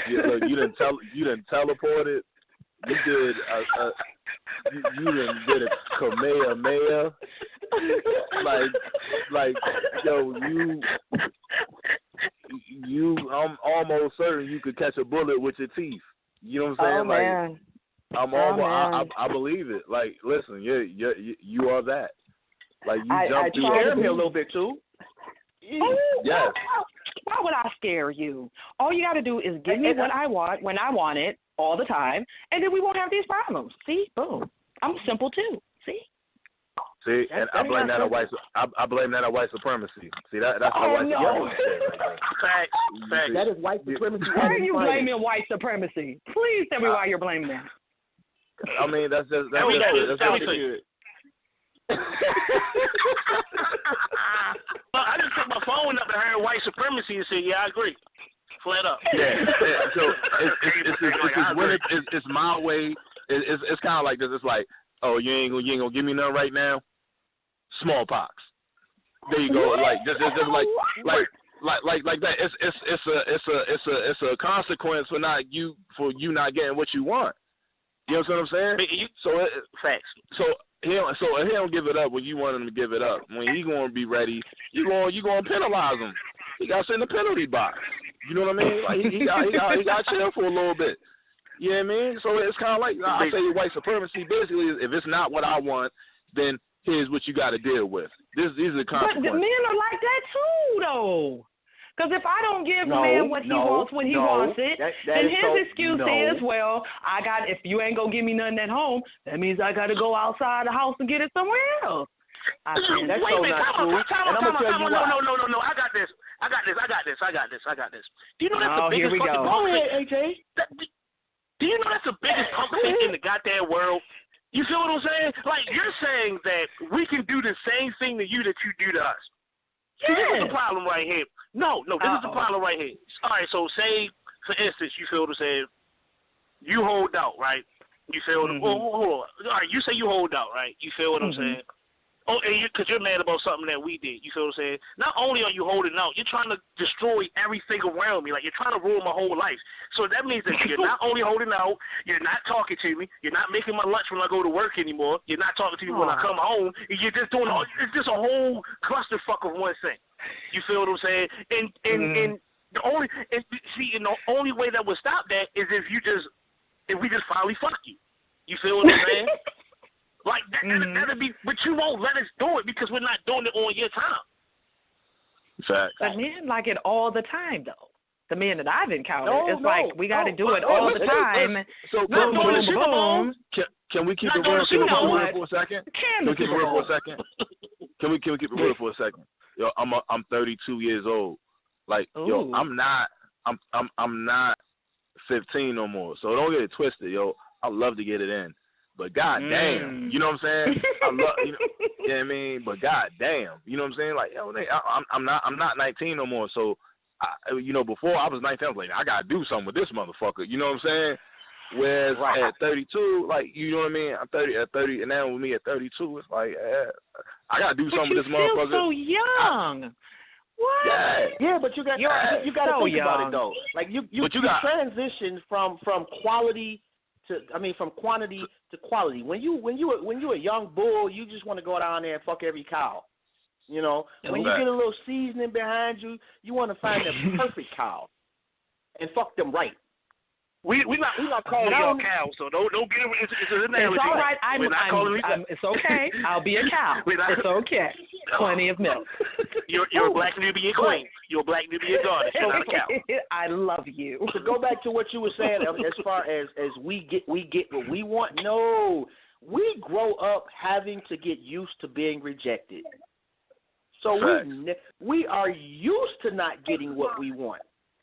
You done teleported. You did did a Kamehameha. Like yo, I'm almost certain you could catch a bullet with your teeth. You know what I'm saying? I believe it. Like, listen, you are that. Like, you jumped through. You scare me a little bit too. Yes. Why would I scare you? All you got to do is give me what I want when I want it all the time, and then we won't have these problems. See, boom. I'm simple too. See, and I blame that on white. I blame that on white supremacy. See, that's what white supremacy. Facts. That is white supremacy. Why are you blaming white supremacy? Please tell me why you're blaming that. I mean, that's good. I just took my phone up and heard white supremacy and said, "Yeah, I agree." Flat up. Yeah. So it's my way. It's kind of like this. It's like, oh, you ain't gonna give me none right now. Smallpox. There you go. Like just like that. It's a consequence for you not getting what you want. You know what I'm saying? Facts. So he don't give it up when you want him to give it up. When he gonna be ready, you gonna penalize him. He got to sit in the penalty box. You know what I mean? Like he got to chill for a little bit. You know what I mean? So it's kind of like I say white supremacy. Basically, if it's not what I want, then here's what you got to deal with. These are the consequences. But the men are like that too, though. Because if I don't give the man what he wants when he wants it, then his excuse is, well, if you ain't gonna give me nothing at home, that means I got to go outside the house and get it somewhere else. That's so not true. And I'm gonna tell you why. No. I got this. Do you know that's the biggest fucking pump fake? AJ. Do you know that's the biggest pump fake in the goddamn world? You feel what I'm saying? Like, you're saying that we can do the same thing to you that you do to us. See, this is the problem right here. No, this is the problem right here. All right, so say, for instance, you feel what I'm saying, you hold out, right? You feel hold on. All right, you say you hold out, right? You feel what I'm saying? Oh, and because you're mad about something that we did. You feel what I'm saying? Not only are you holding out, you're trying to destroy everything around me. Like, you're trying to ruin my whole life. So that means that you're not only holding out, you're not talking to me, you're not making my lunch when I go to work anymore, you're not talking to me when I come home, you're just doing it's just a whole clusterfuck of one thing. You feel what I'm saying? And the only way that would stop that is if we just finally fuck you. You feel what I'm saying? Like, that'd be, but you won't let us do it because we're not doing it on your time. Facts. But men like it all the time, though. The men that I've encountered, we got to do it all the time. So, boom. Can we keep it real for a second? Can we keep it real for a second? Can we keep it real for a second? Yo, I'm 32 years old. Like, yo, I'm not 15 no more. So don't get it twisted, yo. I love to get it in. But goddamn, you know what I'm saying? I love, you know what I mean? But goddamn, you know what I'm saying? Like, yo, I'm not 19 no more. So, before I was 19, I was like, I gotta do something with this motherfucker. You know what I'm saying? Whereas at 32, like, you know what I mean? I'm 30 at 30, and now with me at 32, it's like, I gotta do something with this motherfucker. You're so young. What? Yeah, but you got to think about it though. Like you transitioned from quality from quantity to quality. When you a young bull, you just want to go down there and fuck every cow. You know, when you get a little seasoning behind you, you want to find the perfect cow and fuck them right. We not calling y'all cows, so don't get it. It's an analogy. It's all right. It's okay. I'll be a cow. It's okay. Plenty of milk. You're a black Nubian queen. You're a black Nubian goddess. You're not a cow. I love you. To go back to what you were saying, as far as we get what we want. No, we grow up having to get used to being rejected. So we are used to not getting what we want.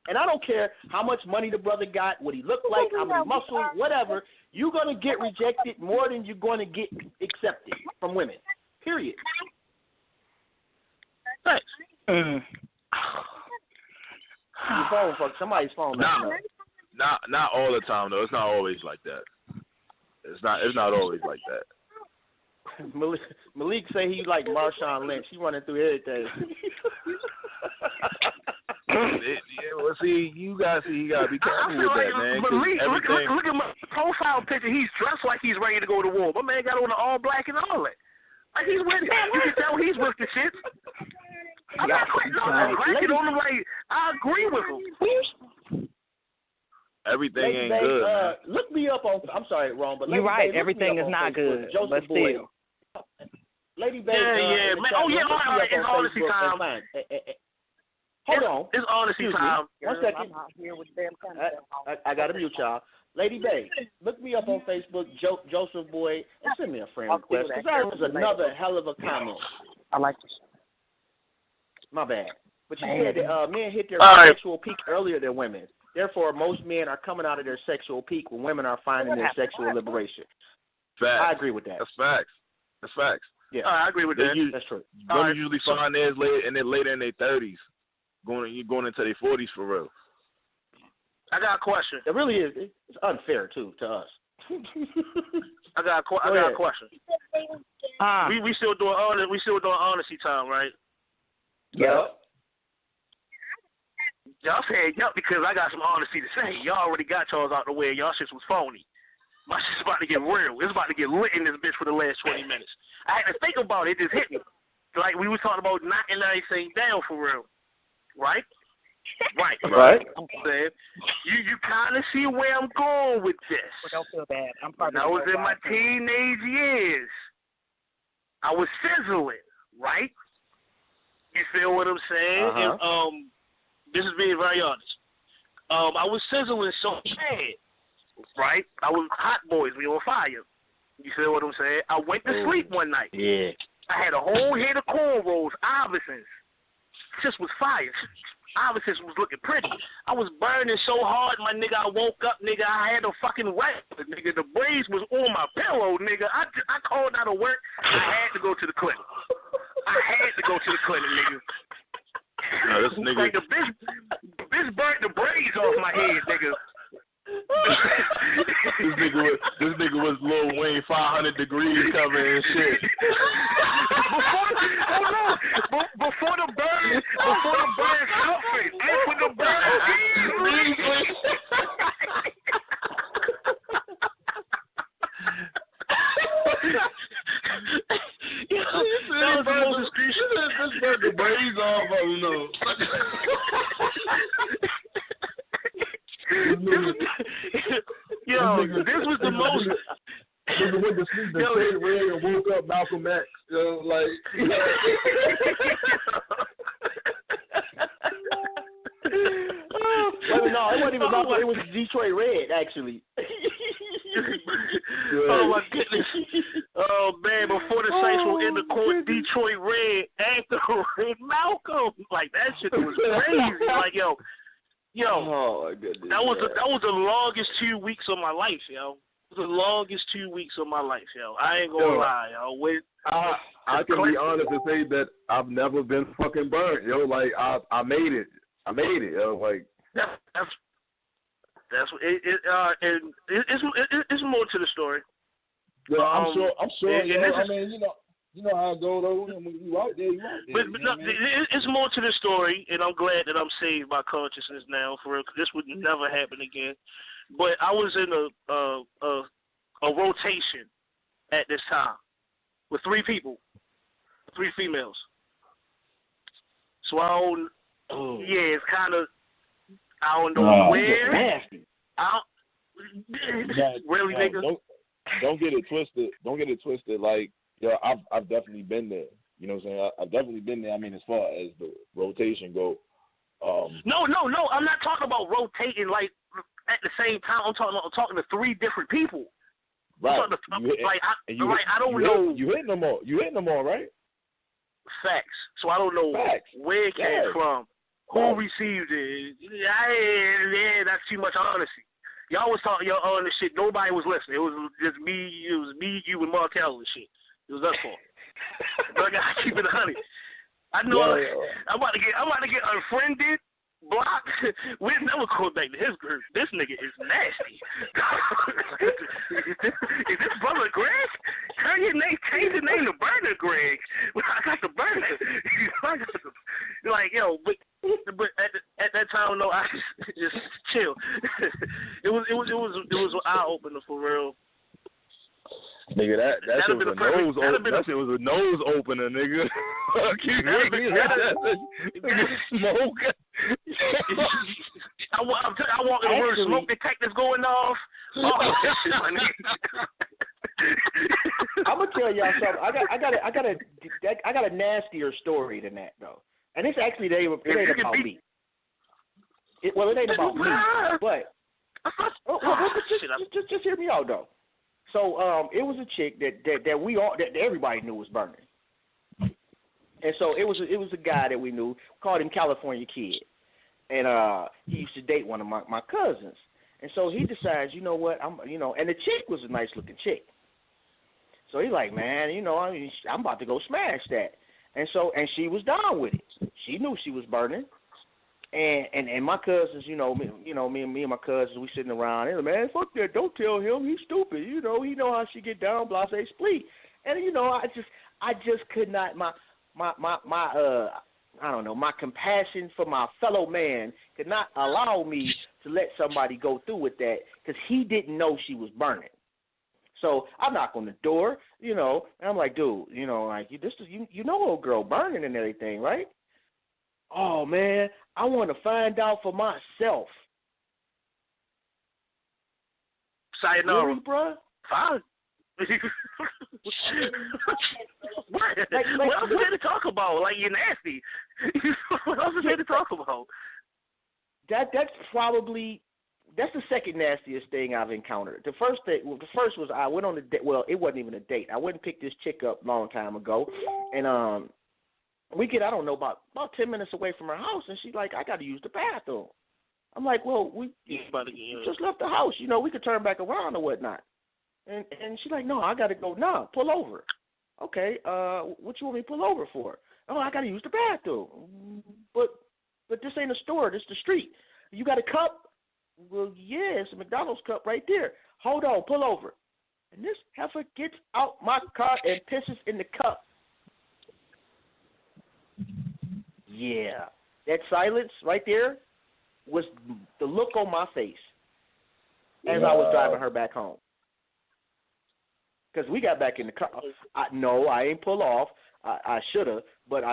And I don't care how much money the brother got, what he looked like, how many muscles, whatever. You're going to get rejected more than you're going to get accepted from women. Period. Thanks. Your phone, fuck. Somebody's phone. Not all the time though. It's not always like that. It's not always like that. Malik say he like Marshawn Lynch. He running through everything. Well, see, you gotta be careful with that, man. But look at my profile picture. He's dressed like he's ready to go to war. My man got on the all black and all that. Like he's with it. You can tell he's with the shit. I'm not cracking on him. Like I agree with him. Everything ain't good. Look me up on. I'm sorry, wrong, but you're right. Everything is not good. But still. Lady Babe. Yeah, man. Oh yeah, all right. It's honesty time. Hold on. It's honesty time. 1 second. I got to mute y'all. Lady Babe, look me up on Facebook, Joseph Boyd, and send me a friend request, because that was another hell of a comment. I like this. My bad. But you said that men hit their sexual peak earlier than women. Therefore, most men are coming out of their sexual peak when women are finding their sexual liberation. Facts. I agree with that. That's facts. Yeah, I agree with that. That's true. Women usually find theirs later in their 30s. Going into their 40s for real. I got a question. It really is. It's unfair too to us. I got a question. We still doing honesty time, right? Yep. Y'all said yup because I got some honesty to say. Y'all already got y'all out the way. Y'all shit was phony. My shit's about to get real. It's about to get lit in this bitch for the last 20 minutes. I had to think about it. It just hit me. Like we was talking about knocking everything down for real. Right? Right. I'm saying you kind of see where I'm going with this. Well, don't feel bad. When I was in my teenage years, I was sizzling, right? You feel what I'm saying? And, this is being very honest. I was sizzling so bad, right? I was hot boys. We on fire. You feel what I'm saying? I went to sleep one night. Yeah. I had a whole head of cornrows, Iversons. Just was fire. Iversons was looking pretty. I was burning so hard, my nigga. I woke up, nigga. I had a fucking wet, nigga. The braids was on my pillow, nigga. I called out of work. I had to go to the clinic. Nigga. No, this nigga. Like the bitch burnt the braids off my head, nigga. this nigga was Lil Wayne 500 degrees cover and shit. Before the bird suffered, after the bird that was the most excruciating. This burnt the braids off of him, though. This was the most. Nigga went to sleep and stayed red and woke up Malcolm X. Like. No, it wasn't even Malcolm. It was Detroit Red, actually. Oh my goodness! Oh man! Before the Saints were in the court, Detroit Red, after Red Malcolm, like that shit was crazy. Like yo, oh my goodness, that was the longest 2 weeks of my life, yo. It was the longest 2 weeks of my life, yo. I ain't gonna lie, yo. I can be honest and say that I've never been fucking burnt, yo. Like I made it, yo. Like that's it's more to the story. Yeah, I'm sure. And I mean, you know how it goes though. I mean, you right there. But no, it's more to the story, and I'm glad that I'm saved by consciousness now, for real. 'Cause this would never happen again. But I was in a rotation at this time with 3 people, 3 females. So it's kind of, I don't know where. Nasty. Really, nigga? Don't get it twisted. Like, I've definitely been there. You know what I'm saying? I've definitely been there. I mean, as far as the rotation go. No. I'm not talking about rotating like at the same time. I'm talking to 3 different people. Right. I don't know. You hitting them all. Right? Facts. So I don't know where it came from. Who received it? That's too much honesty. Y'all was talking your honest shit. Nobody was listening. It was just me. It was me, you, and Markel and shit. It was us 4. But I gotta keep it 100. I know. I'm about to get unfriended, blocked. We'll never go back to his group. This nigga is nasty. Is this brother Greg? Change the name to Burner Greg. I got the burner. Like yo, but at that time, no, I just chill. It was an eye opener for real. Nigga, that shit was a nose opener, nigga. Smoke. I walk in the room, smoke detectors going off. I'm gonna tell y'all something. I got a nastier story than that though, and it's actually it ain't about me. It ain't about me, but just hear me out though. So it was a chick that everybody knew was burning, and so it was a guy that we knew, called him California Kid, and he used to date one of my cousins, and so he decides, you know what, and the chick was a nice looking chick, so he's like, man, I'm about to go smash that, and she was down with it. She knew she was burning. And my cousins, me and my cousins, we sitting around. And man, fuck that! Don't tell him. He's stupid. He know how she get down. Blase split. And I just could not. My I don't know, my compassion for my fellow man could not allow me to let somebody go through with that because he didn't know she was burning. So I knock on the door, and I'm like, dude, like you know old girl burning and everything, right? Oh man, I want to find out for myself. Sayonara, really, bro? Fine. What else is there to talk about? Like, you're nasty. What else is there to talk about? That's the second nastiest thing I've encountered. The first was I went on a date. Well, it wasn't even a date. I went and picked this chick up a long time ago, and we get, I don't know, about 10 minutes away from her house, and she's like, I got to use the bathroom. I'm like, well, we just left the house. We could turn back around or whatnot. And she's like, no, I got to go. No, pull over. Okay, what you want me to pull over for? Oh, I got to use the bathroom. But this ain't a store. This is the street. You got a cup? Well, yeah, it's a McDonald's cup right there. Hold on, pull over. And this heifer gets out my car and pisses in the cup. Yeah, that silence right there was the look on my face as I was driving her back home. Because we got back in the car. I ain't pull off. I should have, but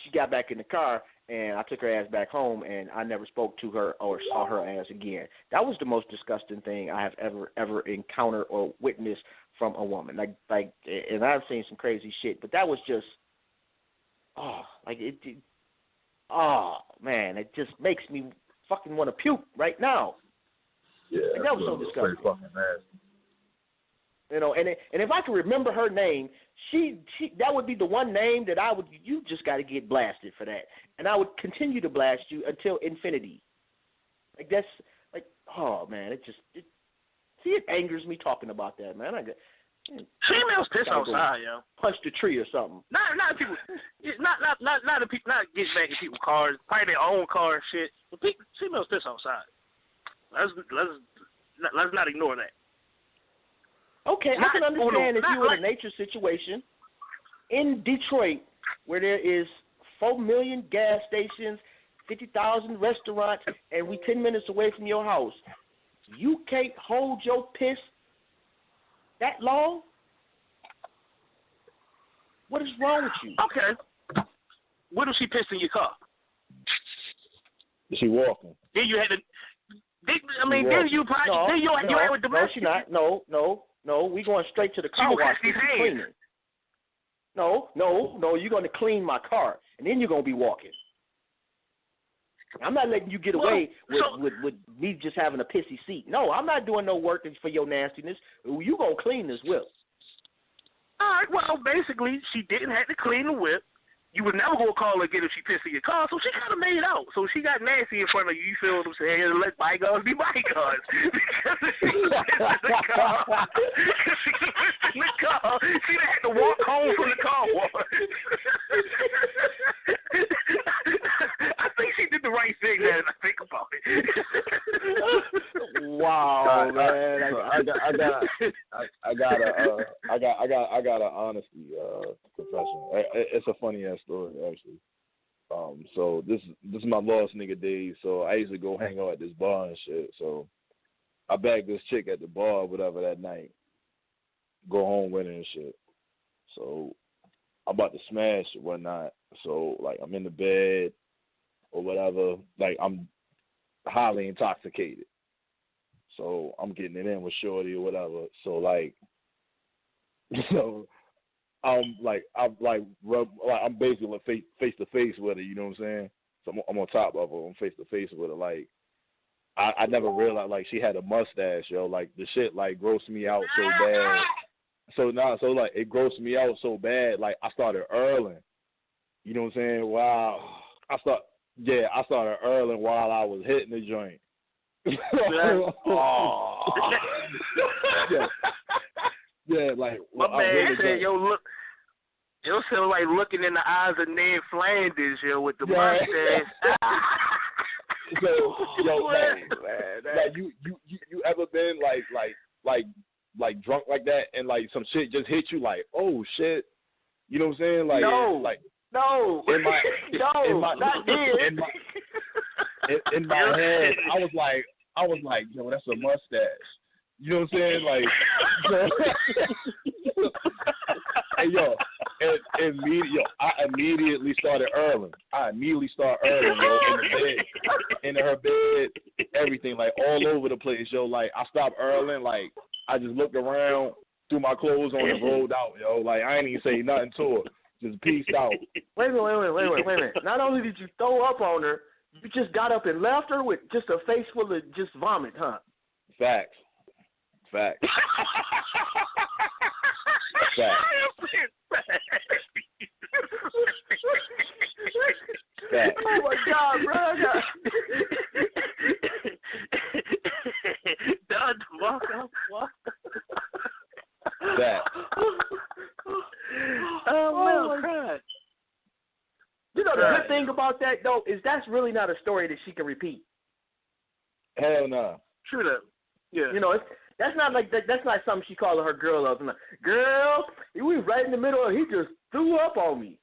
she got back in the car, and I took her ass back home, and I never spoke to her or saw her ass again. That was the most disgusting thing I have ever encountered or witnessed from a woman. Like, and I've seen some crazy shit, but that was just, man, it just makes me fucking want to puke right now. Yeah, that was so disgusting. Pretty fucking nasty. And if I could remember her name, she that would be the one name that you just got to get blasted for that, and I would continue to blast you until infinity. Like that's like, oh man, it angers me talking about that, man. Females piss outside, yo. Punch the tree or something. Not people, not the people, not get back in people's cars, probably their own car and shit. But females piss outside. Let's not ignore that. Okay, I can understand if you're in a nature situation in Detroit where there is 4 million gas stations, 50,000 restaurants, and we 10 minutes away from your house. You can't hold your piss that long? What is wrong with you? Okay. What if she pissed in your car? Is she walking? Then you had to. Then you probably. You had with the No, she not. No, we going straight to the car wash to clean it. No, you're going to clean my car, and then you're going to be walking. I'm not letting you get away with me just having a pissy seat. No, I'm not doing no work for your nastiness. You going to clean this whip. All right, well, basically, she didn't have to clean the whip. You would never go call her again if she pissed in your car, so she kind of made it out. So she got nasty in front of you. You feel what I'm saying? Let bygones be bygones. Because she pissed in the car. She had to walk home from the car wash. I think she did the right thing now that I think about it. Wow, man! I got an honesty confession. It's a funny ass story actually. So this is my lost nigga days. So I used to go hang out at this bar and shit. So I bagged this chick at the bar, or whatever, that night. Go home with her and shit. So I'm about to smash or whatnot. So like I'm in the bed or whatever. Like I'm highly intoxicated. So I'm getting it in with shorty or whatever. So like, I'm basically like face to face with her. You know what I'm saying? So I'm on top of her. I'm face to face with her. Like I never realized like she had a mustache, yo. Like the shit like grossed me out so bad. So like it grossed me out so bad. Like I started earling. You know what I'm saying? Wow. I started earling while I was hitting the joint. Yeah, like my man said, yo, sound like looking in the eyes of Ned Flanders, yo, with the mustache. So, yo, man, like you ever been like drunk like that, and like some shit just hit you, like, oh shit, you know what I'm saying? Like, no, like No. In my not this. In my head, I was like, yo, that's a mustache. You know what I'm saying? Like, hey, yo, I immediately started earling. Yo, in her bed, everything, like, all over the place, yo. Like, I stopped earling, like, I just looked around, threw my clothes on and rolled out, yo. Like, I ain't even say nothing to her. Just peaced out. Wait a minute. Not only did you throw up on her, you just got up and left her with just a face full of just vomit, huh? Facts. Facts. Oh my God, bro! Done. Walk up. That. Oh my God. You know the good thing about that though is that's really not a story that she can repeat. Hell no. True that. Yeah. You know, that's not like that. That's not something she calling her girl up. Like, girl, we was right in the middle. He just threw up on me.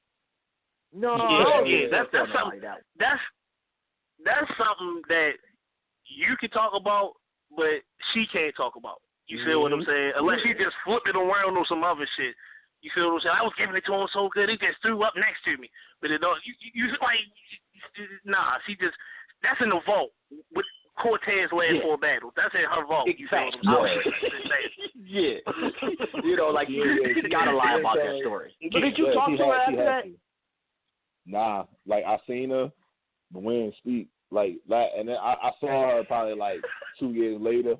No, that's something. Like that's something that you can talk about, but she can't talk about. You feel what I'm saying? Unless she just flipped it around on some other shit. You feel what I'm saying? I was giving it to him so good, he just threw up next to me. But it don't. You like, nah. She just. That's in the vault with Cortez last 4 battles. That's in her vault. You feel what I'm saying? Yeah. You know, like you gotta lie about that story. But did you talk to her after that? Nah, like I seen her, but we didn't speak. Like that, and then I saw her probably like 2 years later.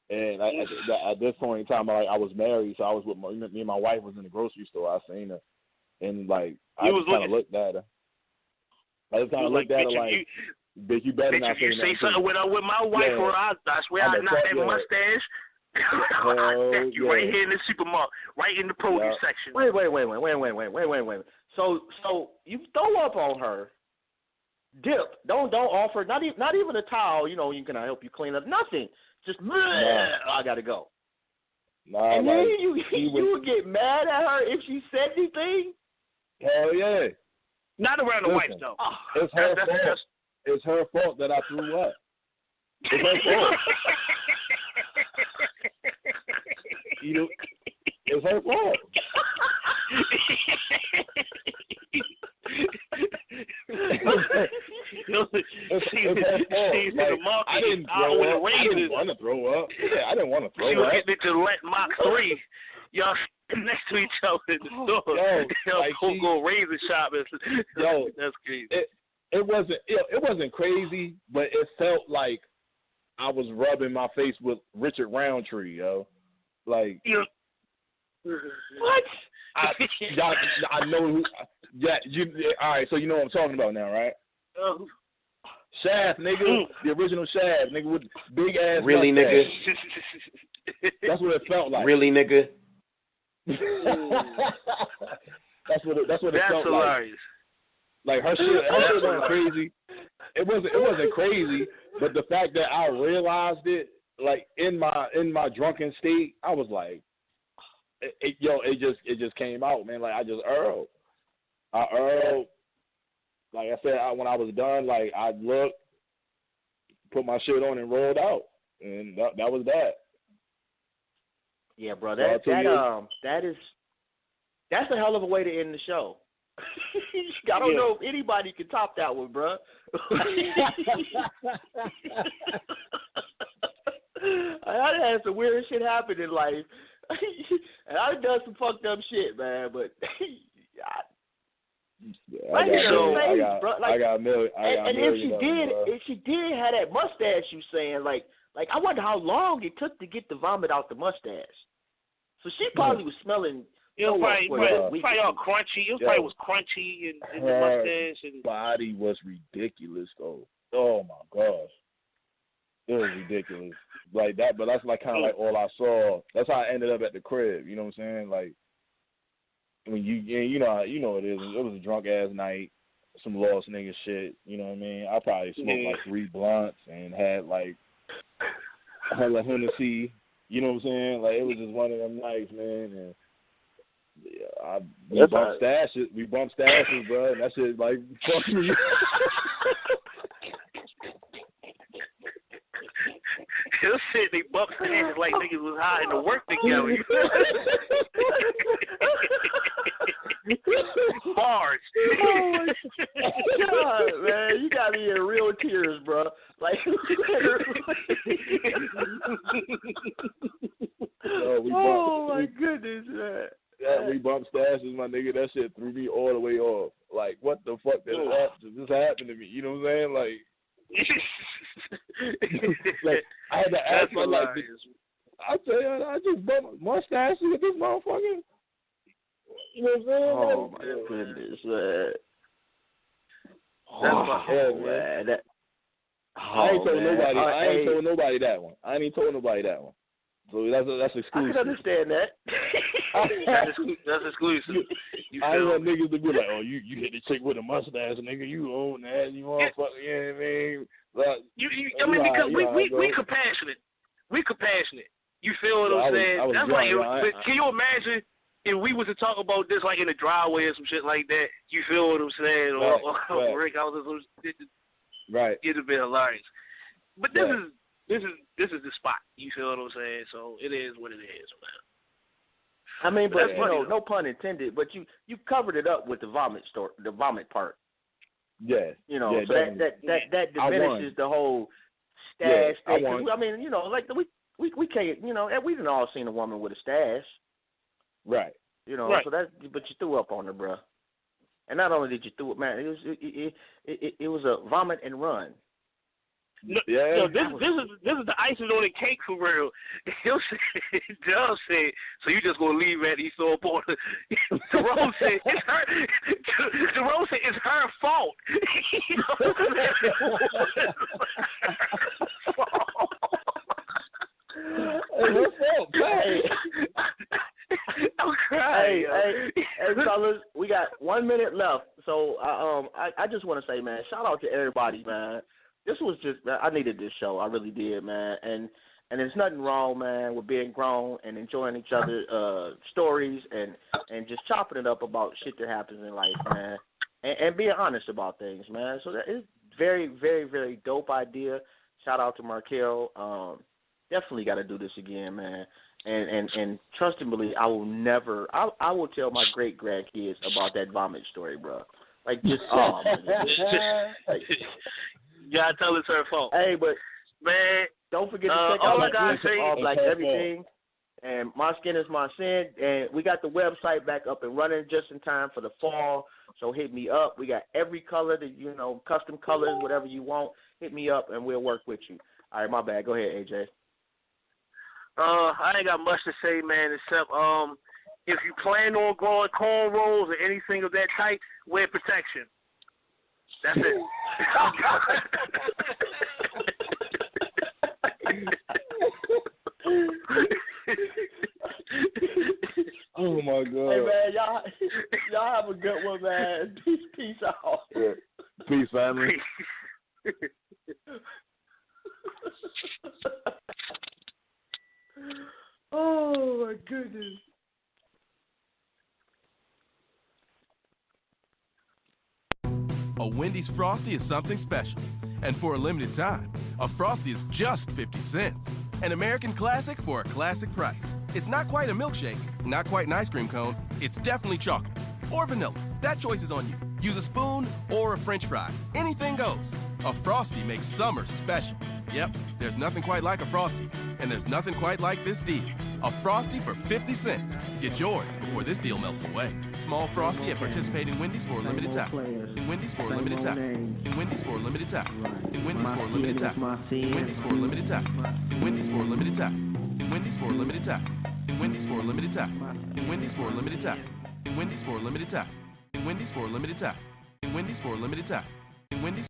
And at this point in time, I was married, so I was with me and my wife was in the grocery store. I seen her, and like I just kind of looked at her. I just kind of looked at her like, "Bitch, you better not you say something with my wife, or I swear I not that mustache." I'll you right here in the supermarket, right in the produce section. Wait. So you throw up on her, dip. Don't offer not even a towel. You know, you can help you clean up. Nothing. Just I gotta go. Nah, and then you would get mad at her if she said anything. Hell yeah. Not around the wife though. It's her fault. It's her fault that I threw up. It's her fault. It's her fault. I didn't want to throw up. Yeah, I didn't want to throw up. She was getting into Mach 3. Y'all next to each other in the store. Go razor shop. That's crazy. It wasn't crazy, but it felt like I was rubbing my face with Richard Roundtree, yo. Like what? I know who. Yeah, all right. So you know what I'm talking about now, right? Shaft, nigga, the original Shaft, nigga, with big ass. Really, nigga. That's what it felt like. Really, nigga. That's what it felt hilarious. Like her shit wasn't crazy. It wasn't crazy, but the fact that I realized it, like in my drunken state, I was like, it just came out, man. Like I earled. Like I said, when I was done, like I looked, put my shit on, and rolled out, and that was that. Yeah, bro. That's a hell of a way to end the show. I don't know if anybody can top that one, bro. I had some weird shit happen in life, and I've done some fucked up shit, man. But I got a million. And if she did have that mustache, you saying like I wonder how long it took to get the vomit out the mustache. So she probably was smelling. It was probably all crunchy. It probably was crunchy and the mustache. And body was ridiculous, though. Oh my gosh, it was ridiculous. Like that, but that's like kind of like all I saw. That's how I ended up at the crib. You know what I'm saying? Like when you know what it is. It was a drunk ass night, some lost nigga shit. You know what I mean? I probably smoked like 3 blunts and had like Hennessy. You know what I'm saying? Like it was just one of them nights, man. And We bump stashes, bro. And that shit like fuck me. This shit, they bump stashes like niggas was hiding to work together. Bars. Oh my God, man, you got me in real tears, bro. Like, my goodness, man. Yeah, we bump stashes, my nigga. That shit threw me all the way off. Like, what the fuck did this happen to me? You know what I'm saying? Like, like I had to ask my like, I tell you, I just bumped mustaches with this motherfucker. You know what I'm saying? Oh my goodness, man. I ain't told nobody that one. I ain't told nobody that one. So that's exclusive. I can understand that. That's exclusive. I want niggas to be like, oh, you hit the chick with a mustache, nigga. You own that. You motherfucker. You know what I mean? Like, because we compassionate. We compassionate. You feel what I'm saying? That's like, can you imagine if we was to talk about this like in the driveway or some shit like that? You feel what I'm saying? Right. Or Rick, I was right. It'd have been hilarious. But this is the spot. You feel what I'm saying? So it is what it is, man. I mean, but no pun intended. But you covered it up with the vomit part. Yeah. You know, so that diminishes the whole stash thing. I mean, you know, like we can't. You know, we didn't all seen a woman with a stash. Right. You know, so but you threw up on her, bro. And not only did you throw it, man, it was a vomit and run. No, this is the icing on the cake for real. Dub said, so you just gonna leave at East Old Porter? Jerome said it's her fault. I'm crying. Hey, fellas, we got 1 minute left, so I just want to say, man, shout out to everybody, man. This was just, I needed this show. I really did, man. And there's nothing wrong, man, with being grown and enjoying each other's stories and just chopping it up about shit that happens in life, man. And being honest about things, man. So that is very, very, very dope idea. Shout out to Markel. Definitely got to do this again, man. And trust and believe, I will tell my great grandkids about that vomit story, bro. Like, just, like, you gotta tell it's her fault. Hey, but man, don't forget to check out All Black Everything. And My Skin Is My Sin. And we got the website back up and running just in time for the fall. So hit me up. We got every color that, you know, custom colors, whatever you want. Hit me up and we'll work with you. All right, my bad. Go ahead, AJ. I ain't got much to say, man, except if you plan on growing cornrows or anything of that type, wear protection. That's it. Oh my God. Hey man, y'all have a good one, man. Peace out. Yeah. Peace, family. Oh my goodness. A Wendy's Frosty is something special. And for a limited time, a Frosty is just 50 cents. An American classic for a classic price. It's not quite a milkshake, not quite an ice cream cone. It's definitely chocolate or vanilla. That choice is on you. Use a spoon or a French fry. Anything goes. A Frosty makes summer special. Yep, there's nothing quite like a Frosty. And there's nothing quite like this deal. A Frosty for 50 cents. Get yours before this deal melts away. Small Frosty at participating Wendy's for a limited time. In Wendy's for a limited time. In Wendy's for a limited time. In Wendy's for a limited time. In Wendy's for a limited time. In Wendy's for a limited time. In Wendy's for a limited time. In Wendy's for a limited time. In Wendy's for a limited time. In Wendy's for a limited time. In Wendy's for a limited time. In Wendy's for a limited time. In Wendy's